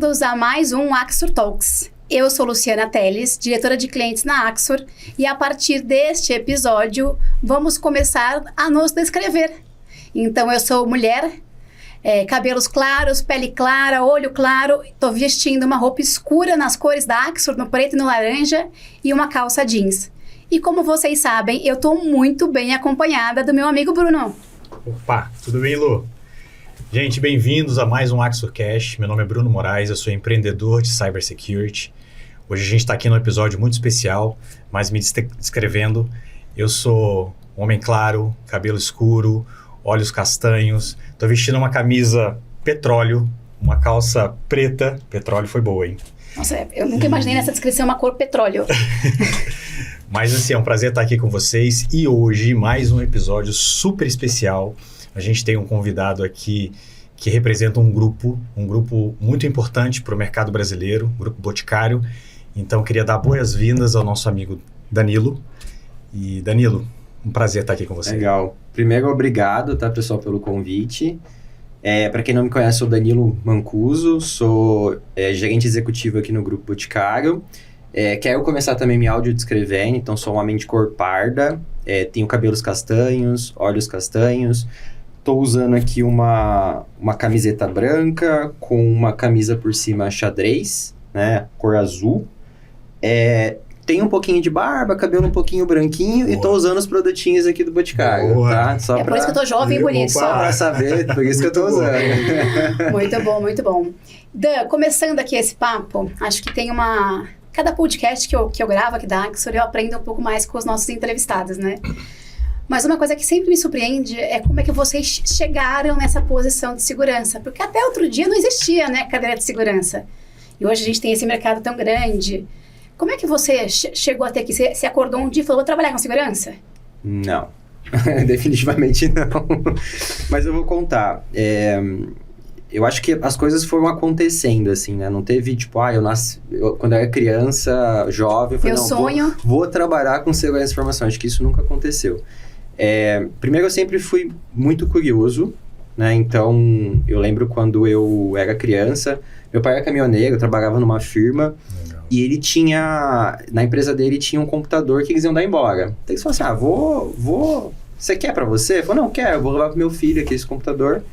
bem-vindos a mais um Axor Talks. Eu sou Luciana Teles, diretora de clientes na Axor, e a partir deste episódio vamos começar a nos descrever. Então, eu sou mulher, cabelos claros, pele clara, olho claro, estou vestindo uma roupa escura nas cores da Axor, no preto e no laranja, e uma calça jeans. E como vocês sabem, eu estou muito bem acompanhada do meu amigo Bruno. Opa, tudo bem, Lu? Gente, bem-vindos a mais um AxorCast. Meu nome é Bruno Moraes, eu sou empreendedor de Cybersecurity. Hoje a gente está aqui num episódio muito especial, mas me descrevendo. Eu sou homem claro, cabelo escuro, olhos castanhos. Estou vestindo uma camisa petróleo, uma calça preta. Petróleo foi boa, hein? Nossa, eu nunca imaginei nessa descrição uma cor petróleo. Mas assim, é um prazer estar aqui com vocês. E hoje, mais um episódio super especial. A gente tem um convidado aqui que representa um grupo muito importante para o mercado brasileiro, o Grupo Boticário. Então, eu queria dar boas-vindas ao nosso amigo Danilo. E, Danilo, um prazer estar aqui com você. Legal. Primeiro, obrigado, tá, pessoal, pelo convite. Para quem não me conhece, sou Danilo Mancuso, sou gerente executivo aqui no Grupo Boticário. Quero começar também me audiodescrevendo, então sou um homem de cor parda, tenho cabelos castanhos, olhos castanhos. Estou usando aqui uma camiseta branca com uma camisa por cima xadrez, né, cor azul. Tenho um pouquinho de barba, cabelo um pouquinho branquinho. Boa. E estou usando os produtinhos aqui do Boticário, tá? Por isso que eu tô jovem e bonito. Só para saber, por isso que eu estou usando. Muito bom, muito bom. Dan, começando aqui esse papo, acho que tem cada podcast que eu gravo aqui da Axor, eu aprendo um pouco mais com os nossos entrevistados, né? Mas uma coisa que sempre me surpreende é como é que vocês chegaram nessa posição de segurança. Porque até outro dia não existia, né, cadeira de segurança. E hoje a gente tem esse mercado tão grande. Como é que você chegou até aqui? Você acordou um dia e falou, vou trabalhar com segurança? Não, definitivamente não. Mas eu vou contar. Eu acho que as coisas foram acontecendo, assim, né? Não teve, tipo, quando eu era criança, jovem, eu falei, vou trabalhar com segurança de informação. Acho que isso nunca aconteceu. Primeiro, eu sempre fui muito curioso, né? Então, eu lembro quando eu era criança, meu pai era caminhoneiro, eu trabalhava numa firma. Legal. E ele na empresa dele tinha um computador que eles iam dar embora. Então, eles falaram assim, você quer pra você? Eu falei, não, quero, vou levar pro meu filho aqui esse computador.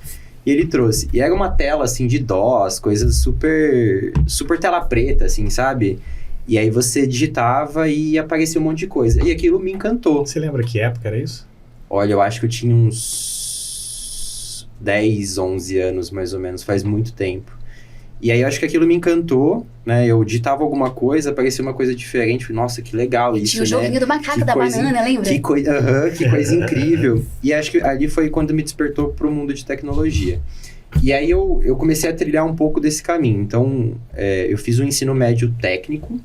E ele trouxe. E era uma tela, assim, de DOS, coisas super, super tela preta, assim, sabe? E aí você digitava e aparecia um monte de coisa. E aquilo me encantou. Você lembra que época era isso? Olha, eu acho que eu tinha uns 10, 11 anos, mais ou menos. Faz muito tempo. E aí eu acho que aquilo me encantou, né? Eu digitava alguma coisa, aparecia uma coisa diferente. Falei, nossa, que legal isso, tinha o joguinho do macaco da banana, lembra? Que coisa incrível. E acho que ali foi quando me despertou para o mundo de tecnologia. E aí eu comecei a trilhar um pouco desse caminho. Então, eu fiz um ensino médio técnico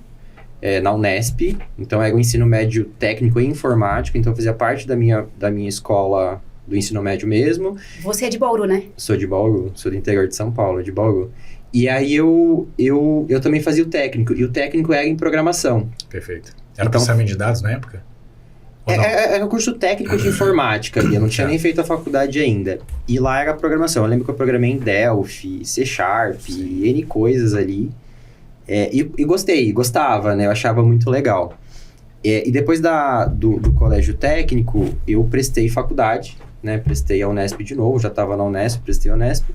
na Unesp. Então, era um ensino médio técnico em informática. Então, eu fazia parte da minha escola do ensino médio mesmo. Você é de Bauru, né? Sou de Bauru. Sou do interior de São Paulo, de Bauru. E aí eu também fazia o técnico. E o técnico era em programação. Perfeito. Era processamento de dados na época? Era um curso técnico de informática ali. Eu não tinha nem feito a faculdade ainda. E lá era programação. Eu lembro que eu programei em Delphi, C#, N coisas ali. E gostava, né? Eu achava muito legal. E depois do colégio técnico, eu prestei faculdade, né? Prestei a Unesp de novo. Já estava na Unesp, prestei a Unesp.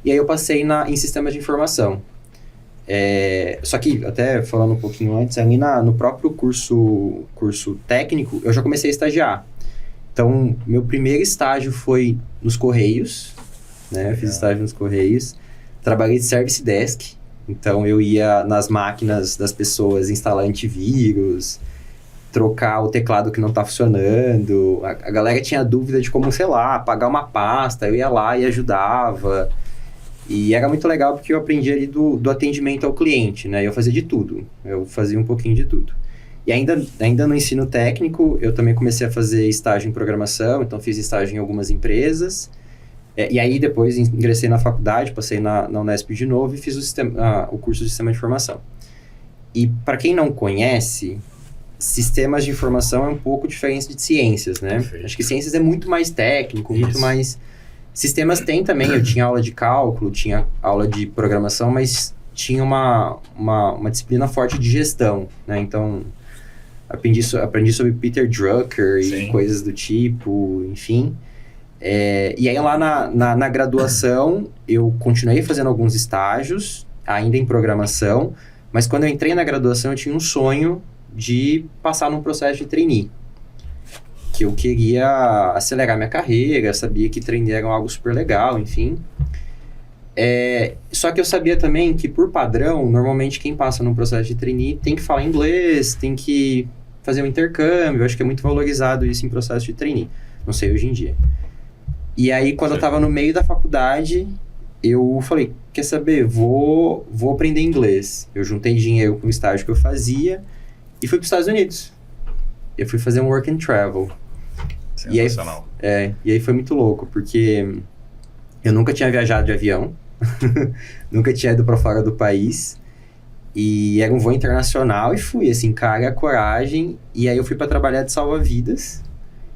E aí eu passei em sistemas de informação. Só que, até falando um pouquinho antes, ali no próprio curso técnico, eu já comecei a estagiar. Então, meu primeiro estágio foi nos Correios, né? Eu fiz estágio nos Correios. Trabalhei de Service Desk. Então, eu ia nas máquinas das pessoas instalar antivírus, trocar o teclado que não está funcionando. A galera tinha dúvida de como, sei lá, apagar uma pasta. Eu ia lá e ajudava. E era muito legal porque eu aprendi ali do atendimento ao cliente, né? Eu fazia de tudo. Eu fazia um pouquinho de tudo. E ainda no ensino técnico, eu também comecei a fazer estágio em programação. Então, fiz estágio em algumas empresas. E aí, depois, ingressei na faculdade, passei na Unesp de novo e fiz o curso de Sistema de Informação. E, para quem não conhece, sistemas de informação é um pouco diferente de ciências, né? Perfeito. Acho que ciências é muito mais técnico, muito mais... Sistemas tem também, eu tinha aula de cálculo, tinha aula de programação, mas tinha uma disciplina forte de gestão, né? Então, aprendi sobre Peter Drucker Sim. e coisas do tipo, enfim. E aí lá na graduação, eu continuei fazendo alguns estágios, ainda em programação, mas quando eu entrei na graduação, eu tinha um sonho de passar num processo de trainee. Que eu queria acelerar minha carreira, sabia que trainee era algo super legal, enfim. Só que eu sabia também que, por padrão, normalmente quem passa num processo de trainee tem que falar inglês, tem que fazer um intercâmbio. Eu acho que é muito valorizado isso em processo de trainee. Não sei hoje em dia. E aí, quando eu tava no meio da faculdade, eu falei, quer saber, vou aprender inglês. Eu juntei dinheiro com o estágio que eu fazia e fui para os Estados Unidos. Eu fui fazer um work and travel. Sensacional. E aí foi muito louco, porque eu nunca tinha viajado de avião, nunca tinha ido para fora do país, e era um voo internacional, e fui, assim, cara, coragem, e aí eu fui para trabalhar de salva-vidas.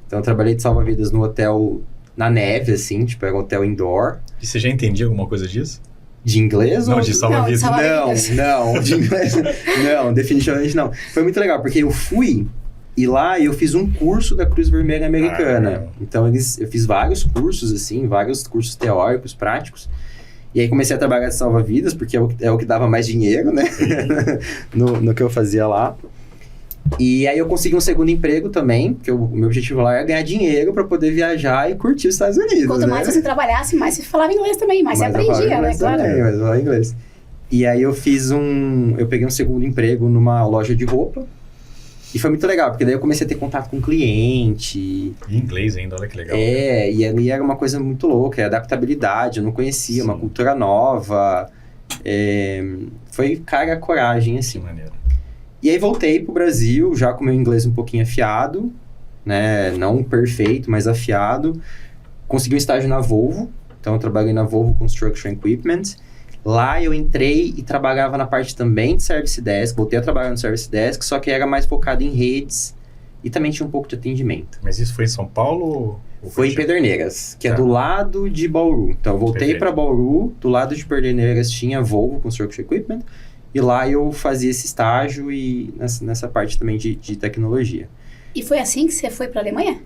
Então eu trabalhei de salva-vidas no hotel na neve, assim, tipo, era um hotel indoor. E você já entendia alguma coisa disso? De inglês? Não, de salva-vidas. Não, de inglês, não, definitivamente não. Foi muito legal, porque eu fui... E lá eu fiz um curso da Cruz Vermelha Americana. Então eu fiz vários cursos, assim, vários cursos teóricos, práticos. E aí comecei a trabalhar de salva-vidas, porque é o que dava mais dinheiro, né? no que eu fazia lá. E aí eu consegui um segundo emprego também, porque o meu objetivo lá era ganhar dinheiro para poder viajar e curtir os Estados Unidos. Quanto mais você trabalhasse, mais você falava inglês também, mais você aprendia, né? Claro. Também, mas eu falava inglês. E aí eu peguei um segundo emprego numa loja de roupa. E foi muito legal, porque daí eu comecei a ter contato com o cliente. Em inglês ainda, olha que legal. E ali era uma coisa muito louca, adaptabilidade, eu não conhecia, uma cultura nova. Foi cara, coragem, assim. Que maneiro. E aí voltei pro Brasil, já com meu inglês um pouquinho afiado, né? Não perfeito, mas afiado. Consegui um estágio na Volvo, então eu trabalhei na Volvo Construction Equipment. Lá eu entrei e trabalhava na parte também de Service Desk, voltei a trabalhar no Service Desk, só que era mais focado em redes e também tinha um pouco de atendimento. Mas isso foi em São Paulo? Ou foi em Pederneiras, que é do lado de Bauru. Então eu voltei para Bauru, do lado de Pederneiras tinha Volvo Construction Equipment, e lá eu fazia esse estágio e nessa parte também de tecnologia. E foi assim que você foi para a Alemanha?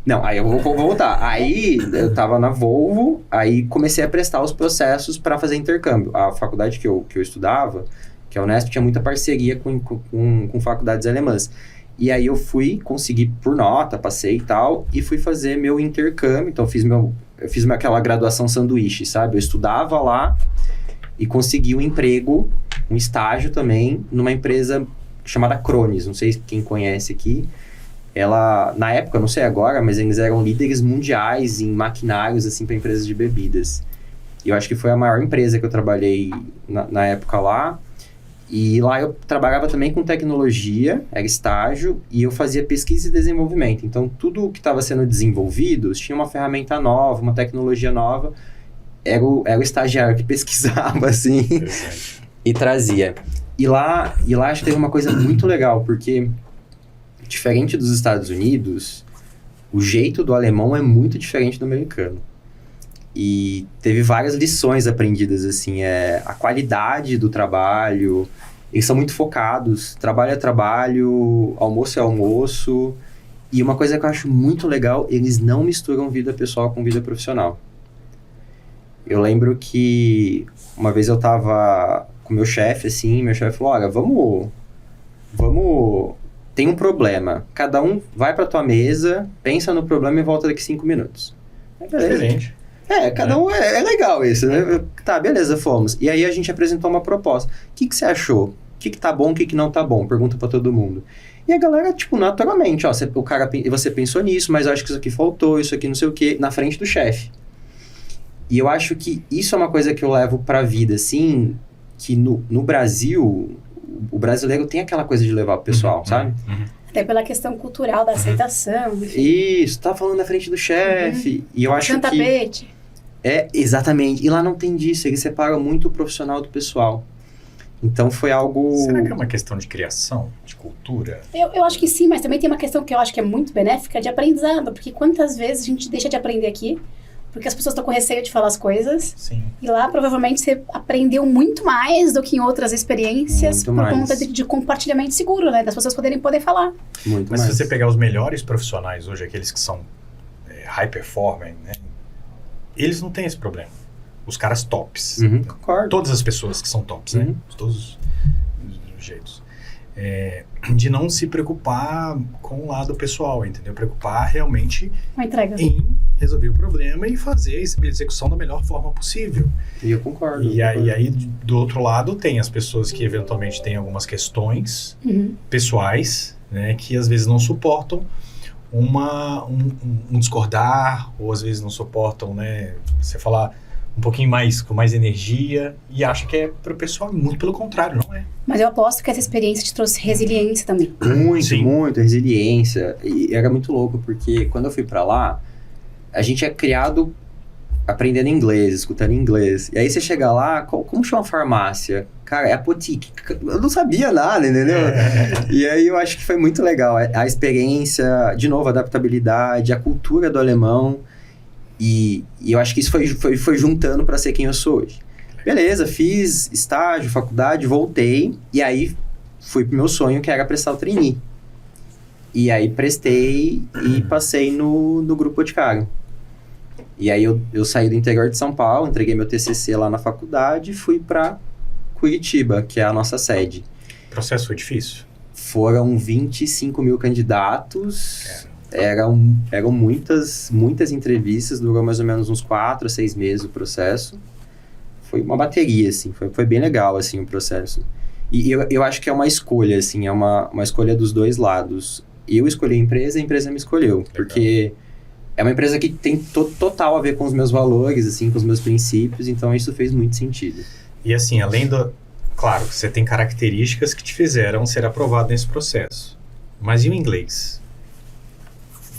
Não, aí eu vou voltar. Aí eu tava na Volvo, aí comecei a prestar os processos para fazer intercâmbio. A faculdade que eu estudava, que é a Unesp, tinha muita parceria com faculdades alemãs. E aí eu consegui por nota, passei e tal, e fui fazer meu intercâmbio. Então eu fiz aquela graduação sanduíche, sabe? Eu estudava lá e consegui um emprego, um estágio também, numa empresa chamada Krones. Não sei quem conhece aqui. Ela, na época, não sei agora, mas eles eram líderes mundiais em maquinários, assim, para empresas de bebidas. E eu acho que foi a maior empresa que eu trabalhei na época lá. E lá eu trabalhava também com tecnologia, era estágio, e eu fazia pesquisa e desenvolvimento. Então, tudo o que estava sendo desenvolvido, tinha uma ferramenta nova, uma tecnologia nova, era o estagiário que pesquisava, assim, e trazia. E lá acho que teve uma coisa muito legal, porque... Diferente dos Estados Unidos, o jeito do alemão é muito diferente do americano. E teve várias lições aprendidas, assim, a qualidade do trabalho, eles são muito focados, trabalho é trabalho, almoço é almoço. E uma coisa que eu acho muito legal, eles não misturam vida pessoal com vida profissional. Eu lembro que uma vez eu tava com meu chefe, assim, meu chefe falou, olha, vamos... Tem um problema. Cada um vai pra tua mesa, pensa no problema e volta daqui 5 minutos. Diferente. Cada um é legal isso, né? Tá, beleza, fomos. E aí a gente apresentou uma proposta. O que você achou? O que tá bom, o que não tá bom? Pergunta pra todo mundo. E a galera, tipo, naturalmente, ó, você pensou nisso, mas eu acho que isso aqui faltou, isso aqui não sei o quê, na frente do chefe. E eu acho que isso é uma coisa que eu levo pra vida, assim, que no Brasil... O brasileiro tem aquela coisa de levar pro pessoal, sabe? Até pela questão cultural da aceitação. Enfim. Isso, tá falando na frente do chefe. E eu acho que... tapete. Exatamente. E lá não tem disso, eles separam muito o profissional do pessoal. Então foi algo... Será que é uma questão de criação, de cultura? Eu acho que sim, mas também tem uma questão que eu acho que é muito benéfica de aprendizado. Porque quantas vezes a gente deixa de aprender aqui Porque as pessoas estão com receio de falar as coisas. Sim. E lá, provavelmente, você aprendeu muito mais do que em outras experiências Muito por mais. conta de compartilhamento seguro, né? Das pessoas poder falar. Muito Mas mais. se você pegar os melhores profissionais hoje, aqueles que são high performing, né? Eles não têm esse problema. Os caras tops. Uhum, concordo. Todas as pessoas que são tops, né? Uhum. Todos os jeitos. De não se preocupar com o lado pessoal, entendeu? Preocupar realmente Uma entrega. em resolver o problema e fazer a execução da melhor forma possível. E eu concordo. E aí, do outro lado, tem as pessoas que eventualmente têm algumas questões pessoais, né? Que às vezes não suportam um discordar, ou às vezes não suportam, né? Você falar um pouquinho mais, com mais energia, e acha que é para o pessoal, muito pelo contrário, não é? Mas eu aposto que essa experiência te trouxe resiliência também. Sim. Muito, resiliência. E era muito louco, porque quando eu fui pra lá, a gente é criado aprendendo inglês, escutando inglês. E aí você chega lá, como chama a farmácia? Cara, é apotique. Eu não sabia nada, entendeu? E aí eu acho que foi muito legal. A experiência, de novo, a adaptabilidade, a cultura do alemão. E eu acho que isso foi juntando pra ser quem eu sou hoje. Beleza, fiz estágio, faculdade, voltei. E aí fui pro meu sonho, que era prestar o trainee. E aí prestei e passei no Grupo Boticário. E aí eu saí do interior de São Paulo, entreguei meu TCC lá na faculdade e fui pra Curitiba, que é a nossa sede. O processo foi difícil? Foram 25 mil candidatos, eram muitas entrevistas, durou mais ou menos uns 4 a 6 meses o processo. Foi uma bateria, assim, foi bem legal, assim, o processo. E eu acho que é uma escolha, assim, é uma escolha dos dois lados. Eu escolhi a empresa me escolheu, porque é uma empresa que tem total a ver com os meus valores, assim, com os meus princípios, então isso fez muito sentido. E assim, além do... Claro, você tem características que te fizeram ser aprovado nesse processo. Mas e o inglês?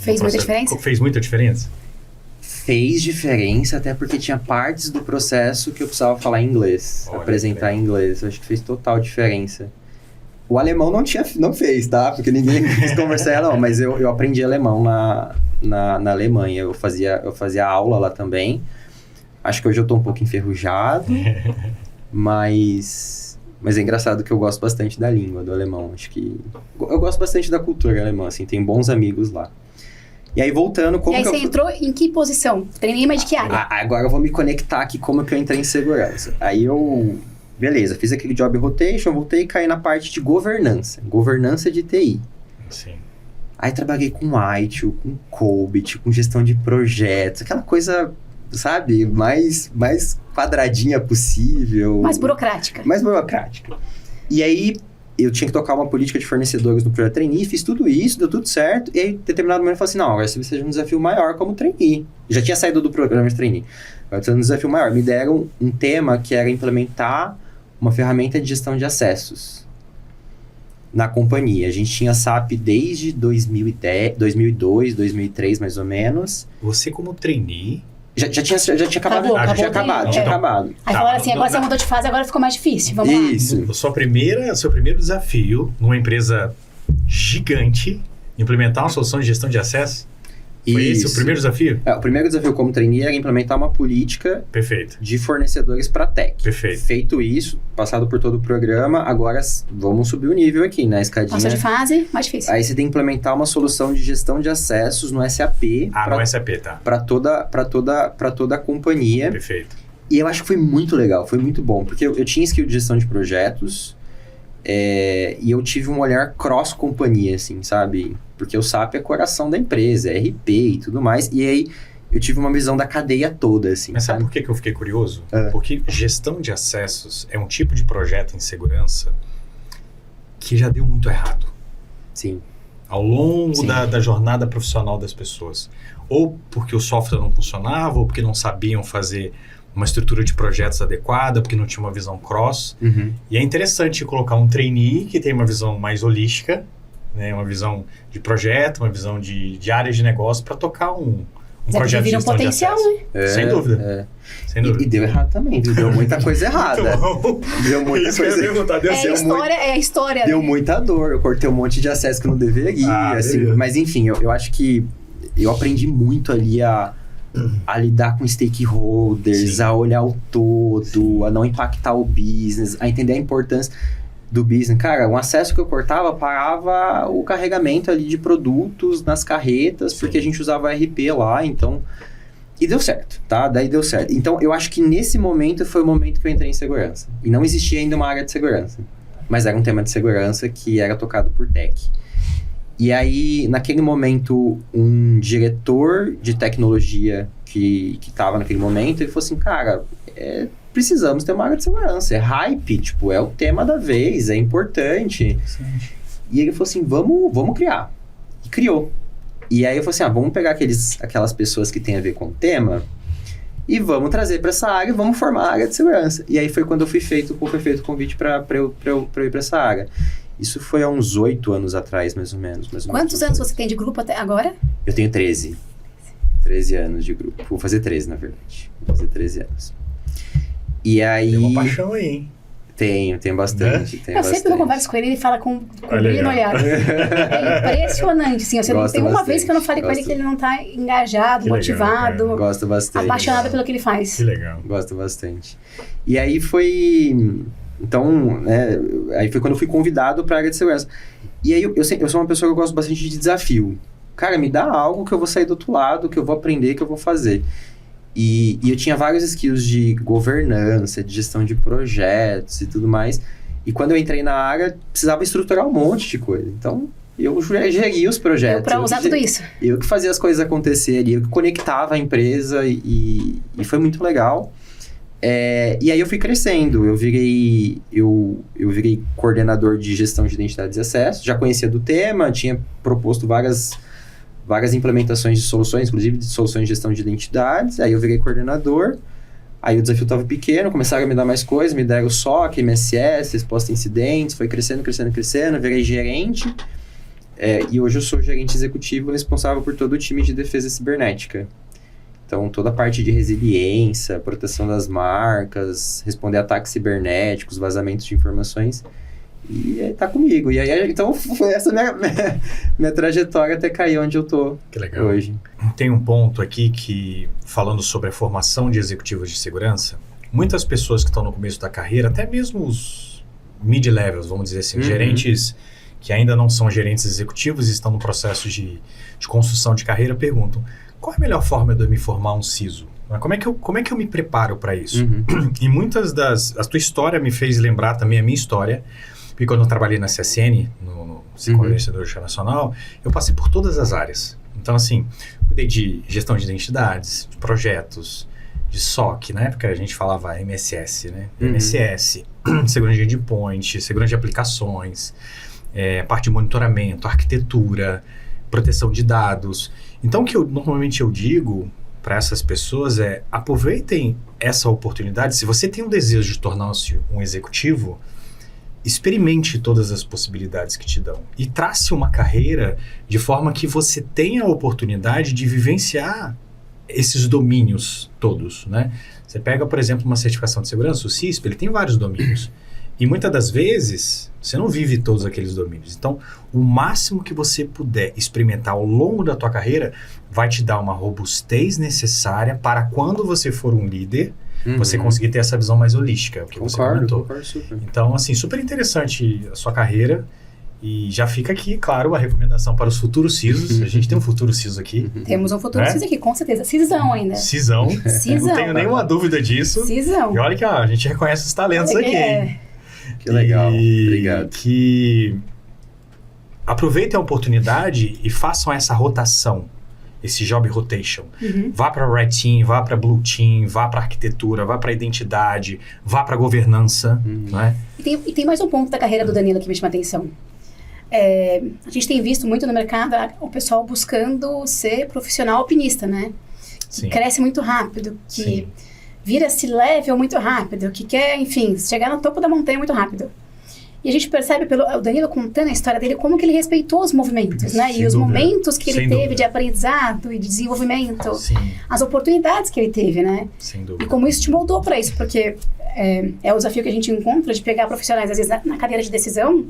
Fez muita diferença? Fez muita diferença? Fez diferença, até porque tinha partes do processo que eu precisava falar em inglês, Olha, apresentar em inglês. Eu acho que fez total diferença. O alemão não fez, tá? Porque ninguém quis conversar, não. Mas eu aprendi alemão na Alemanha. Eu fazia aula lá também. Acho que hoje eu tô um pouco enferrujado. Mas é engraçado que eu gosto bastante da língua, do alemão. Acho que... Eu gosto bastante da cultura alemã, assim. Tem bons amigos lá. E aí, voltando... E aí você entrou em que posição? Treinei mais de que área? Agora eu vou me conectar aqui como que eu entrei em segurança. Aí eu... Beleza, fiz aquele job rotation, voltei e caí na parte de governança. Governança de TI. Sim. Aí trabalhei com ITIL, com COBIT, com gestão de projetos. Aquela coisa, sabe, mais quadradinha possível. Mais burocrática. Mais burocrática. E aí, eu tinha que tocar uma política de fornecedores no projeto trainee, fiz tudo isso, deu tudo certo. E aí, em determinado momento, eu falei assim, não, agora você precisa de um desafio maior como trainee. Já tinha saído do programa de trainee. Agora precisa de um desafio maior. Me deram um tema que era implementar uma ferramenta de gestão de acessos na companhia. A gente tinha SAP desde 2010, 2002, 2003, mais ou menos. Você como trainee... Já tinha acabado. Acabou, Tinha acabado. Aí falaram assim, agora você mudou de fase, agora ficou mais difícil, vamos lá. Isso. Seu primeiro desafio numa empresa gigante, implementar uma solução de gestão de acesso? Foi esse o primeiro desafio? O primeiro desafio como trainee era implementar uma política Perfeito. de fornecedores para tech. Perfeito. Feito isso, passado por todo o programa, agora vamos subir o nível aqui, né? Escadinha. Passou de fase, mais difícil. Aí você tem que implementar uma solução de gestão de acessos no SAP. No SAP, tá. Para toda a companhia. Perfeito. E eu acho que foi muito legal, foi muito bom, porque eu tinha skill de gestão de projetos e eu tive um olhar cross-companhia, assim, sabe? Porque o SAP é coração da empresa, é RP e tudo mais. E aí, eu tive uma visão da cadeia toda, assim. Mas sabe por que eu fiquei curioso? É. Porque gestão de acessos é um tipo de projeto em segurança que já deu muito errado. Sim. Ao longo Sim. da jornada profissional das pessoas. Ou porque o software não funcionava, ou porque não sabiam fazer uma estrutura de projetos adequada, porque não tinha uma visão cross. Uhum. E é interessante colocar um trainee que tem uma visão mais holística, né, uma visão de projeto, uma visão de área de negócio para tocar um projeto de gestão potencial, de acesso. né? Sem dúvida. Sem dúvida. E deu errado também, viu? Deu muita coisa errada. Deu muita Isso que eu ia coisa perguntar, deu certo. É a história. Deu né? muita dor. Eu cortei um monte de acesso que eu não deveria. Assim, beleza. mas enfim, eu acho que eu aprendi muito ali a a lidar com stakeholders, Sim. a olhar o todo, Sim. a não impactar o business, a entender a importância do business. Cara, um acesso que eu cortava parava o carregamento ali de produtos nas carretas, porque a gente usava RP lá, então... E deu certo, tá? Daí deu certo. Então, eu acho que nesse momento foi o momento que eu entrei em segurança. E não existia ainda uma área de segurança. Mas era um tema de segurança que era tocado por tech. E aí, naquele momento, um diretor de tecnologia que tava naquele momento, ele falou assim, cara, precisamos ter uma área de segurança. É hype, tipo, é o tema da vez, é importante. E ele falou assim, vamos criar. E criou. E aí eu falei assim, vamos pegar aquelas pessoas que têm a ver com o tema e vamos trazer para essa área e vamos formar a área de segurança. E aí foi quando foi feito o convite para eu ir para essa área. Isso foi há uns 8 anos atrás, mais ou menos. Quantos anos você tem de grupo até agora? Eu tenho 13. 13 anos de grupo. Vou fazer 13, na verdade. Vou fazer 13 anos. E aí... Tem uma paixão aí, hein? Tenho bastante. Eu sempre que eu converso com ele, ele fala com brilho no olhar. É impressionante, assim. Você não tem uma vez que eu não falei com ele que ele não tá engajado, Que motivado. legal, Gosto bastante. Apaixonado pelo que ele faz. Que legal. Gosto bastante. E aí foi... Então, né, aí foi quando eu fui convidado para a área de segurança. E aí eu sou uma pessoa que eu gosto bastante de desafio. Cara, me dá algo que eu vou sair do outro lado, que eu vou aprender, que eu vou fazer. E eu tinha vários skills de governança, de gestão de projetos e tudo mais. E quando eu entrei na área, precisava estruturar um monte de coisa. Então, eu geria os projetos. Para usar tudo isso. Eu que fazia as coisas acontecerem, eu que conectava a empresa e foi muito legal. E aí eu fui crescendo, eu virei coordenador de gestão de identidades e acesso, já conhecia do tema, tinha proposto várias implementações de soluções, inclusive de soluções de gestão de identidades, aí eu virei coordenador, aí o desafio estava pequeno, começaram a me dar mais coisas, me deram SOC, MSS, resposta a incidentes, foi crescendo, virei gerente, e hoje eu sou gerente executivo responsável por todo o time de defesa cibernética. Então, toda a parte de resiliência, proteção das marcas, responder a ataques cibernéticos, vazamentos de informações, e tá comigo. E aí, então, foi essa minha trajetória até cair onde eu tô hoje. Tem um ponto aqui que, falando sobre a formação de executivos de segurança, muitas pessoas que estão no começo da carreira, até mesmo os mid-levels, vamos dizer assim, gerentes que ainda não são gerentes executivos e estão no processo de construção de carreira, perguntam: qual é a melhor forma de eu me formar um CISO? Como é que eu me preparo para isso? E muitas a tua história me fez lembrar também a minha história, porque quando eu trabalhei na CSN, no Conversador Internacional, eu passei por todas as áreas. Então, assim, cuidei de gestão de identidades, de projetos, de SOC, na época a gente falava MSS, né? MSS, segurança de endpoint, segurança de aplicações, parte de monitoramento, arquitetura, proteção de dados. Então, o que normalmente eu digo para essas pessoas aproveitem essa oportunidade. Se você tem um desejo de tornar-se um executivo, experimente todas as possibilidades que te dão e trace uma carreira de forma que você tenha a oportunidade de vivenciar esses domínios todos, né? Você pega, por exemplo, uma certificação de segurança, o CISP, ele tem vários domínios. E muitas das vezes, você não vive todos aqueles domínios. Então, o máximo que você puder experimentar ao longo da tua carreira vai te dar uma robustez necessária para quando você for um líder, você conseguir ter essa visão mais holística, que você comentou. Concordo super. Então, assim, super interessante a sua carreira. E já fica aqui, claro, a recomendação para os futuros CISOs. A gente tem um futuro CISO aqui. Temos um futuro CISO aqui, com certeza. CISão ainda. CISão. Não tenho nenhuma dúvida disso. CISão. E olha que a gente reconhece os talentos aqui, hein? Que legal, obrigado. Que aproveitem a oportunidade e façam essa rotação, esse job rotation. Vá para Red Team, vá para Blue Team, vá para arquitetura, vá para identidade, vá para governança. Né? E tem mais um ponto da carreira do Danilo que me chama a atenção. A gente tem visto muito no mercado o pessoal buscando ser profissional alpinista, né? Que cresce muito rápido, que vira-se level muito rápido, que quer, enfim, chegar no topo da montanha muito rápido. E a gente percebe o Danilo contando a história dele, como que ele respeitou os movimentos, né? E os momentos que ele teve de aprendizado e de desenvolvimento. As oportunidades que ele teve, né? Sem dúvida. E como isso te moldou para isso, porque é o desafio que a gente encontra de pegar profissionais, às vezes, na cadeira de decisão,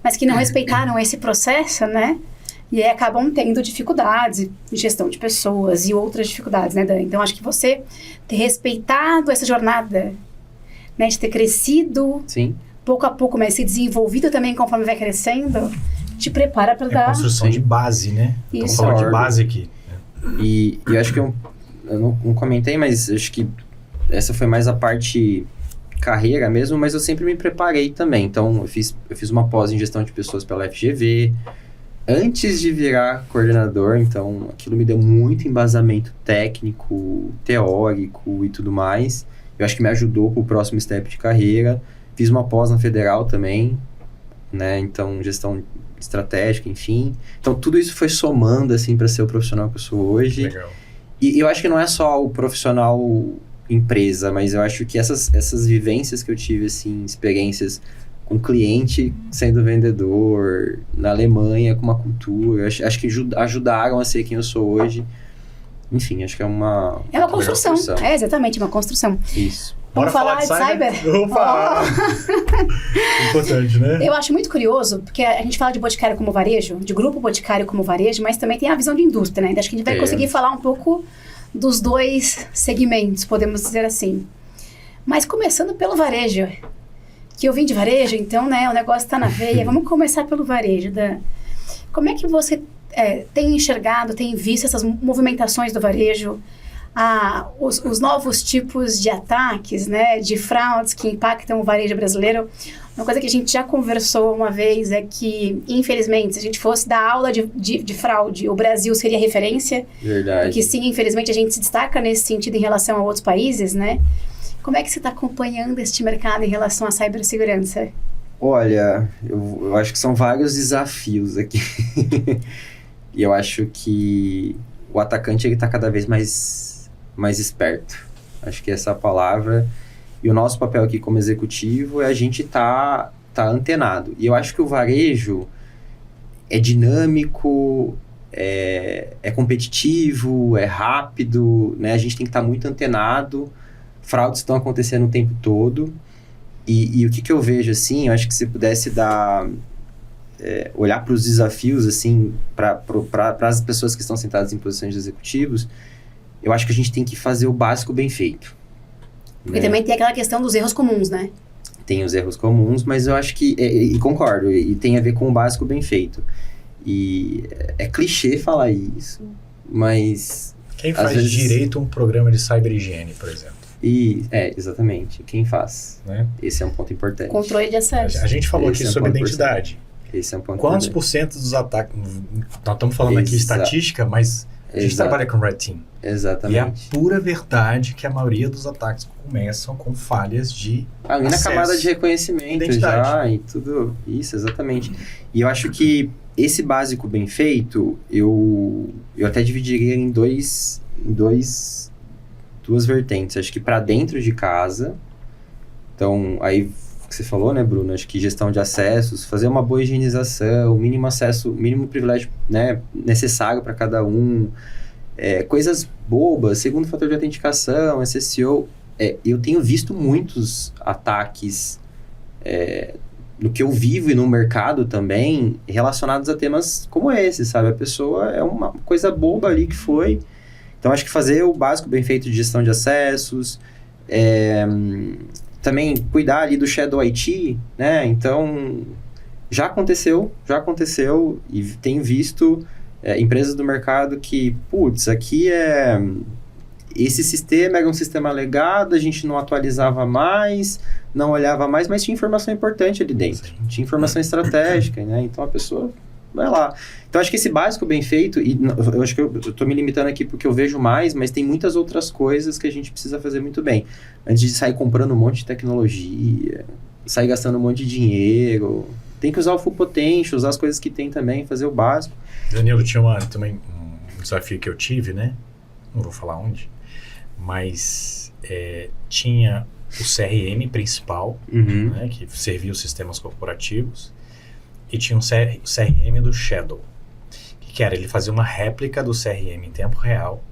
mas que não respeitaram esse processo, né? E aí acabam tendo dificuldades em gestão de pessoas e outras dificuldades, né, Dan? Então, acho que você ter respeitado essa jornada, né, de ter crescido Sim. pouco a pouco, mas se desenvolvido também conforme vai crescendo, te prepara para É dar... construção de base, né? Estamos Isso. falando de base aqui. E eu acho que eu não comentei, mas acho que essa foi mais a parte carreira mesmo, mas eu sempre me preparei também. Então, eu fiz uma pós em gestão de pessoas pela FGV, antes de virar coordenador, então aquilo me deu muito embasamento técnico, teórico e tudo mais. Eu acho que me ajudou pro próximo step de carreira. Fiz uma pós na Federal também, né? Então, gestão estratégica, enfim. Então, tudo isso foi somando, assim, para ser o profissional que eu sou hoje. Legal. E eu acho que não é só o profissional empresa, mas eu acho que essas vivências que eu tive, assim, experiências com cliente sendo vendedor, na Alemanha, com uma cultura, acho que ajudaram a ser quem eu sou hoje. Enfim, acho que é uma... É uma construção. É, exatamente, uma construção. Isso. Vamos falar de cyber? Opa! Importante, né? Eu acho muito curioso, porque a gente fala de Boticário como varejo, de grupo Boticário como varejo, mas também tem a visão de indústria, né? Então, acho que a gente vai conseguir falar um pouco dos dois segmentos, podemos dizer assim. Mas começando pelo varejo, que eu vim de varejo, então, né, o negócio tá na veia. Vamos começar pelo varejo, Dan. Como é que você tem enxergado, tem visto essas movimentações do varejo, os novos tipos de ataques, né, de fraudes que impactam o varejo brasileiro? Uma coisa que a gente já conversou uma vez é que, infelizmente, se a gente fosse dar aula de fraude, o Brasil seria referência. Verdade. Porque sim, infelizmente, a gente se destaca nesse sentido em relação a outros países, né? Como é que você está acompanhando este mercado em relação à cibersegurança? Olha, eu acho que são vários desafios aqui. E eu acho que o atacante está cada vez mais esperto. Acho que essa é a palavra. E o nosso papel aqui como executivo é a gente tá antenado. E eu acho que o varejo é dinâmico, é competitivo, é rápido, né? A gente tem que estar muito antenado. Fraudes estão acontecendo o tempo todo. E o que eu vejo, assim, eu acho que se pudesse olhar para os desafios, assim, para as pessoas que estão sentadas em posições de executivos, eu acho que a gente tem que fazer o básico bem feito. Porque também tem aquela questão dos erros comuns, né? Tem os erros comuns, mas eu acho que, e concordo, e tem a ver com o básico bem feito. E é clichê falar isso, mas... Quem faz direito um programa de cyberhigiene, por exemplo? Exatamente. Quem faz? Né? Esse é um ponto importante. Controle de acesso. A gente falou aqui sobre identidade. Esse é um ponto Quantos importante. por cento dos ataques... Nós estamos falando aqui estatística, mas a gente trabalha com Red Team. Exatamente. E é a pura verdade que a maioria dos ataques começam com falhas de ali na camada de reconhecimento identidade. Já, e tudo isso, exatamente. E eu acho que esse básico bem feito, eu até dividiria em duas vertentes. Acho que para dentro de casa, então, aí que você falou, né, Bruno? Acho que gestão de acessos, fazer uma boa higienização, mínimo acesso, mínimo privilégio, né, necessário para cada um, coisas bobas, segundo fator de autenticação, SSO. Eu tenho visto muitos ataques no que eu vivo e no mercado também, relacionados a temas como esse, sabe? A pessoa é uma coisa boba ali que foi. Então, acho que fazer o básico bem feito de gestão de acessos, também cuidar ali do Shadow IT, né? Então, já aconteceu e tenho visto empresas do mercado que, aqui esse sistema era um sistema legado, a gente não atualizava mais, não olhava mais, mas tinha informação importante ali dentro, tinha informação estratégica, né? Então, a pessoa vai lá. Então, acho que esse básico bem feito, e eu acho que eu estou me limitando aqui porque eu vejo mais, mas tem muitas outras coisas que a gente precisa fazer muito bem. Antes de sair comprando um monte de tecnologia, sair gastando um monte de dinheiro, tem que usar o full potential, usar as coisas que tem também, fazer o básico. Danilo, tinha também um desafio que eu tive, né? Não vou falar onde, mas tinha o CRM principal, né, que servia os sistemas corporativos, e tinha um CRM do Shadow, que era, ele fazia uma réplica do CRM em tempo real,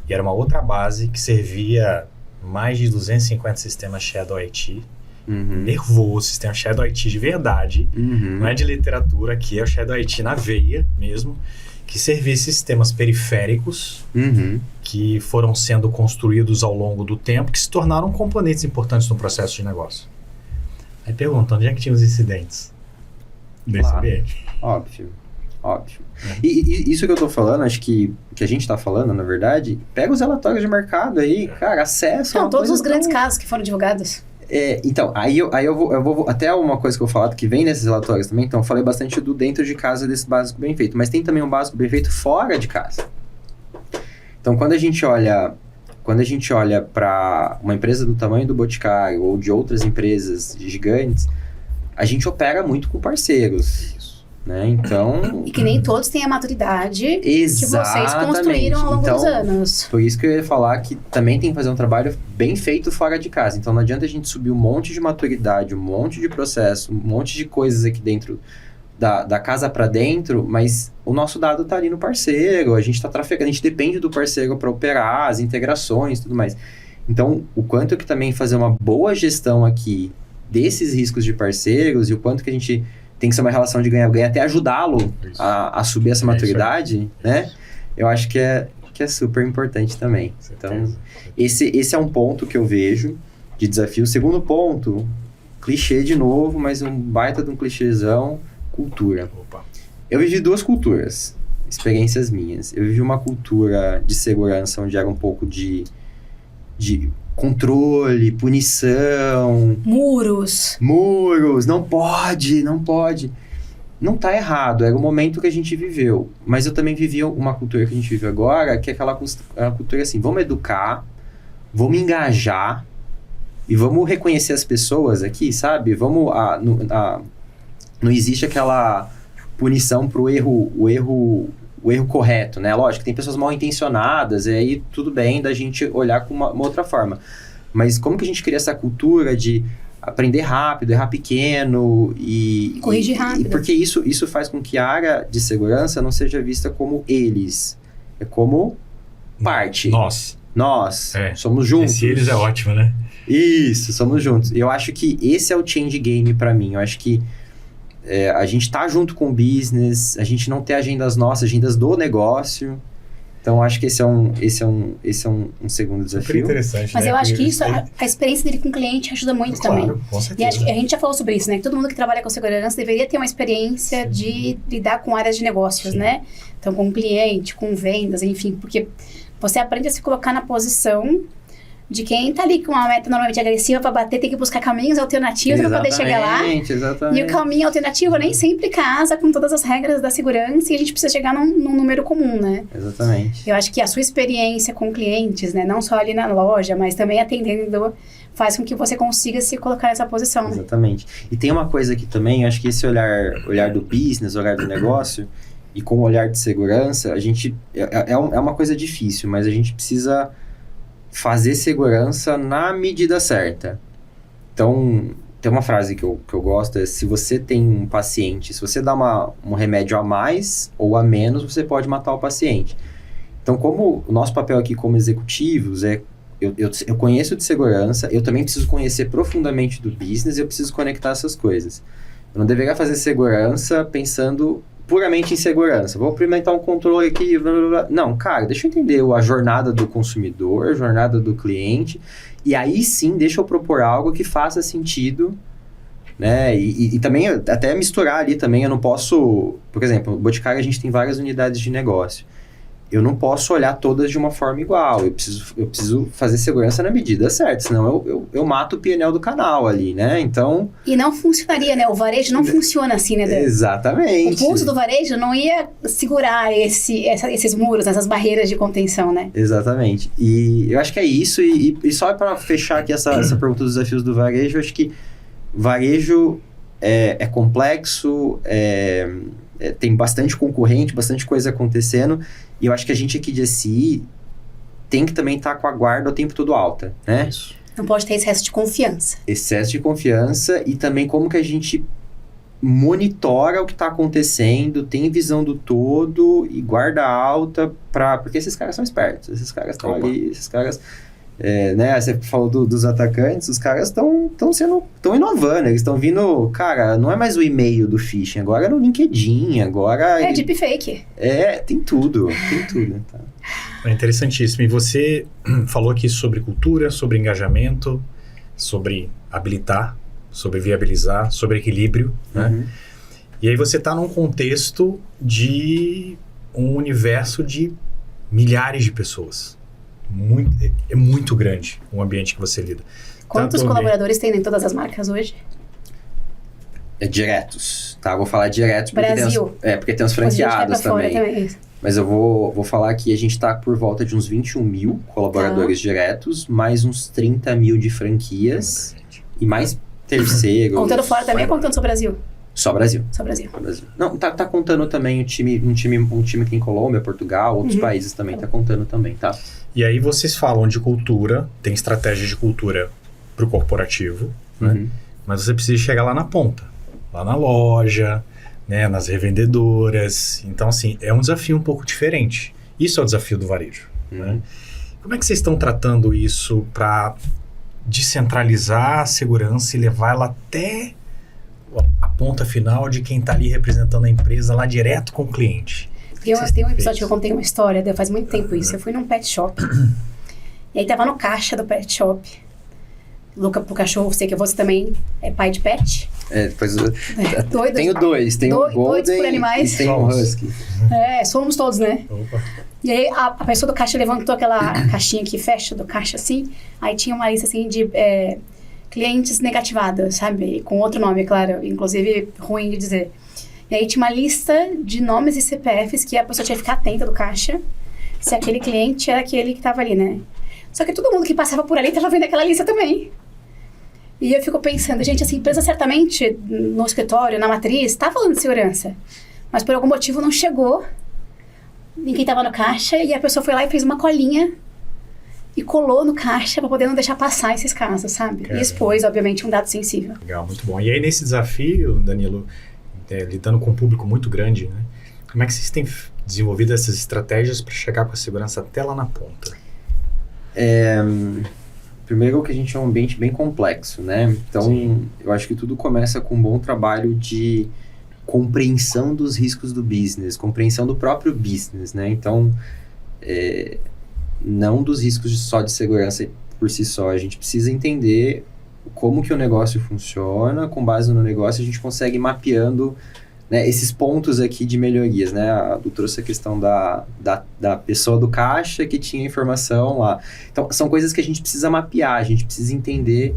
e era uma outra base que servia mais de 250 sistemas Shadow IT, nervoso, vocês têm o Shadow IT de verdade, não é de literatura, aqui é o Shadow IT na veia mesmo, que servia sistemas periféricos que foram sendo construídos ao longo do tempo, que se tornaram componentes importantes no processo de negócio. Aí pergunta, onde é que tinha os incidentes desse ambiente? Óbvio. E isso que eu tô falando, acho que a gente tá falando, na verdade, pega os relatórios de mercado aí, cara, acessa... Não, todos os grandes casos que foram divulgados. Então, aí eu vou... Até uma coisa que eu vou falar que vem nesses relatórios também, então eu falei bastante do dentro de casa desse básico bem feito, mas tem também um básico bem feito fora de casa. Então, quando a gente olha para uma empresa do tamanho do Boticário ou de outras empresas gigantes, a gente opera muito com parceiros. Né? Então... E que nem todos têm a maturidade que vocês construíram ao longo dos anos. Por isso que eu ia falar que também tem que fazer um trabalho bem feito fora de casa. Então não adianta a gente subir um monte de maturidade, um monte de processo, um monte de coisas aqui dentro da casa para dentro, mas o nosso dado tá ali no parceiro, a gente tá trafegando, a gente depende do parceiro para operar, as integrações e tudo mais. Então, o quanto que também fazer uma boa gestão aqui desses riscos de parceiros e o quanto que a gente tem que ser uma relação de ganha-ganha, até ajudá-lo a subir essa maturidade, né? Eu acho que é super importante também. Então, esse é um ponto que eu vejo de desafio. Segundo ponto, clichê de novo, mas um baita de um clichêzão, cultura. Eu vivi 2 culturas, experiências minhas. Eu vivi uma cultura de segurança onde era um pouco de controle, punição. Muros, não pode. Não tá errado, era o momento que a gente viveu. Mas eu também vivi uma cultura que a gente vive agora, que é aquela cultura assim, vamos educar, vamos engajar e vamos reconhecer as pessoas aqui, sabe? Não existe aquela punição pro o erro correto, né? Lógico, tem pessoas mal intencionadas, e aí tudo bem da gente olhar com uma outra forma. Mas como que a gente cria essa cultura de aprender rápido, errar pequeno e... Corrigir rápido. Porque isso faz com que a área de segurança não seja vista como eles, é como parte. Nós. Somos juntos. Esse eles é ótimo, né? Isso, somos juntos. Eu acho que esse é o change game pra mim. Eu acho que a gente tá junto com o business, a gente não tem agendas nossas, agendas do negócio. Então, acho que esse é um segundo desafio. Super interessante, Mas né? eu acho que isso, a experiência dele com o cliente ajuda muito também. Com E certeza. a gente já falou sobre isso, né? Que todo mundo que trabalha com segurança deveria ter uma experiência de lidar com áreas de negócios, né? Então, com cliente, com vendas, enfim. Porque você aprende a se colocar na posição de quem tá ali com uma meta normalmente agressiva para bater, tem que buscar caminhos alternativos para poder chegar lá. Exatamente. E o caminho alternativo nem sempre casa com todas as regras da segurança e a gente precisa chegar num número comum, né? Exatamente. Eu acho que a sua experiência com clientes, né? Não só ali na loja, mas também atendendo, faz com que você consiga se colocar nessa posição, né? Exatamente. E tem uma coisa aqui também, acho que esse olhar do business, olhar do negócio, e com o olhar de segurança, a gente... É uma coisa difícil, mas a gente precisa fazer segurança na medida certa. Então, tem uma frase que eu gosto, se você tem um paciente, se você dá um remédio a mais ou a menos, você pode matar o paciente. Então, como o nosso papel aqui como executivos eu conheço de segurança, eu também preciso conhecer profundamente do business e eu preciso conectar essas coisas. Eu não deveria fazer segurança pensando puramente em segurança. Vou implementar um controle aqui, blá, blá, blá. Não, cara, deixa eu entender a jornada do consumidor, a jornada do cliente, e aí sim, deixa eu propor algo que faça sentido, né? E também, até misturar ali também, eu não posso... Por exemplo, no Boticário a gente tem várias unidades de negócio. Eu não posso olhar todas de uma forma igual. Eu preciso fazer segurança na medida certa, senão eu mato o PNL do canal ali, né? Então... E não funcionaria, né? O varejo não funciona assim, né, Dan? Exatamente. O pulso do varejo não ia segurar esses muros, essas barreiras de contenção, né? Exatamente. E eu acho que é isso. E só para fechar aqui essa pergunta dos desafios do varejo, eu acho que varejo é complexo, tem bastante concorrente, bastante coisa acontecendo, e eu acho que a gente aqui de SI tem que também estar com a guarda o tempo todo alta, né? Isso. Não pode ter excesso de confiança. Excesso de confiança e também como que a gente monitora o que está acontecendo, tem visão do todo e guarda alta, porque esses caras são espertos, esses caras estão ali, esses caras... Né? Você falou dos atacantes, os caras estão inovando, eles estão vindo, cara, não é mais o e-mail do phishing, agora é no LinkedIn, agora... É deepfake. Tem tudo. Tá? É interessantíssimo. E você falou aqui sobre cultura, sobre engajamento, sobre habilitar, sobre viabilizar, sobre equilíbrio, né? Uhum. E aí você está num contexto de um universo de milhares de pessoas. É muito grande o ambiente que você lida. Quantos colaboradores tem em todas as marcas hoje? Diretos, tá? Vou falar diretos porque Brasil. Porque tem os franqueados também. Isso. Mas eu vou falar que a gente tá por volta de uns 21 mil colaboradores diretos, mais uns 30 mil de franquias e mais terceiros. Contando fora também ou contando só Brasil? Só Brasil. Só Brasil. Não, tá contando também um time que tem Colômbia, Portugal, outros países também, tá contando também, tá? E aí vocês falam de cultura, tem estratégia de cultura pro corporativo, né? Mas você precisa chegar lá na ponta, lá na loja, né, nas revendedoras. Então, assim, é um desafio um pouco diferente. Isso é o desafio do varejo, né? Como é que vocês estão tratando isso para descentralizar a segurança e levar ela até a ponta final de quem está ali representando a empresa lá direto com o cliente? Tem um episódio que eu contei uma história, faz muito tempo isso. Eu fui num pet shop, e aí tava no caixa do pet shop. Louca pro cachorro, sei que você também é pai de pet. Depois Doido. Tenho dois, tem um Golden por animais. e tem um Husky. Somos todos, né? Opa. E aí a pessoa do caixa levantou aquela caixinha que fecha do caixa assim, aí tinha uma lista assim de clientes negativados, sabe? Com outro nome, claro, inclusive ruim de dizer. E aí tinha uma lista de nomes e CPFs que a pessoa tinha que ficar atenta do caixa se aquele cliente era aquele que estava ali, né? Só que todo mundo que passava por ali estava vendo aquela lista também. E eu fico pensando, gente, essa empresa certamente no escritório, na matriz, está falando de segurança. Mas por algum motivo não chegou em quem estava no caixa e a pessoa foi lá e fez uma colinha e colou no caixa para poder não deixar passar esses casos, sabe? Caramba. E expôs, obviamente, um dado sensível. Legal, muito bom. E aí nesse desafio, Danilo, lidando com um público muito grande, né? Como é que vocês têm desenvolvido essas estratégias para chegar com a segurança até lá na ponta? Primeiro que a gente é um ambiente bem complexo, né? Então, eu acho que tudo começa com um bom trabalho de compreensão dos riscos do business, compreensão do próprio business, né? Então, não dos riscos só de segurança por si só. A gente precisa entender como que o negócio funciona, com base no negócio a gente consegue ir mapeando, né, esses pontos aqui de melhorias, né? A Du trouxe a questão da pessoa do caixa que tinha informação lá. Então, são coisas que a gente precisa mapear, a gente precisa entender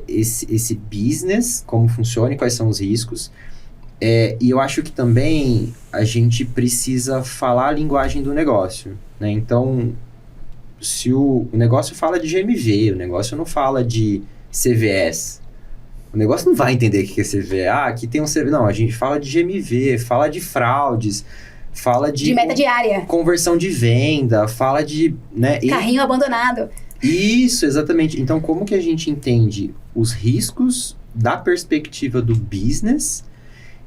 esse business, como funciona e quais são os riscos. E eu acho que também a gente precisa falar a linguagem do negócio, né? Então, se o negócio fala de GMV, o negócio não fala de CVS, o negócio não vai entender o que é CVE. Aqui tem um CVE. Não, a gente fala de GMV, fala de fraudes, fala de meta diária, conversão de venda, fala de... né, carrinho abandonado. Isso, exatamente. Então, como que a gente entende os riscos da perspectiva do business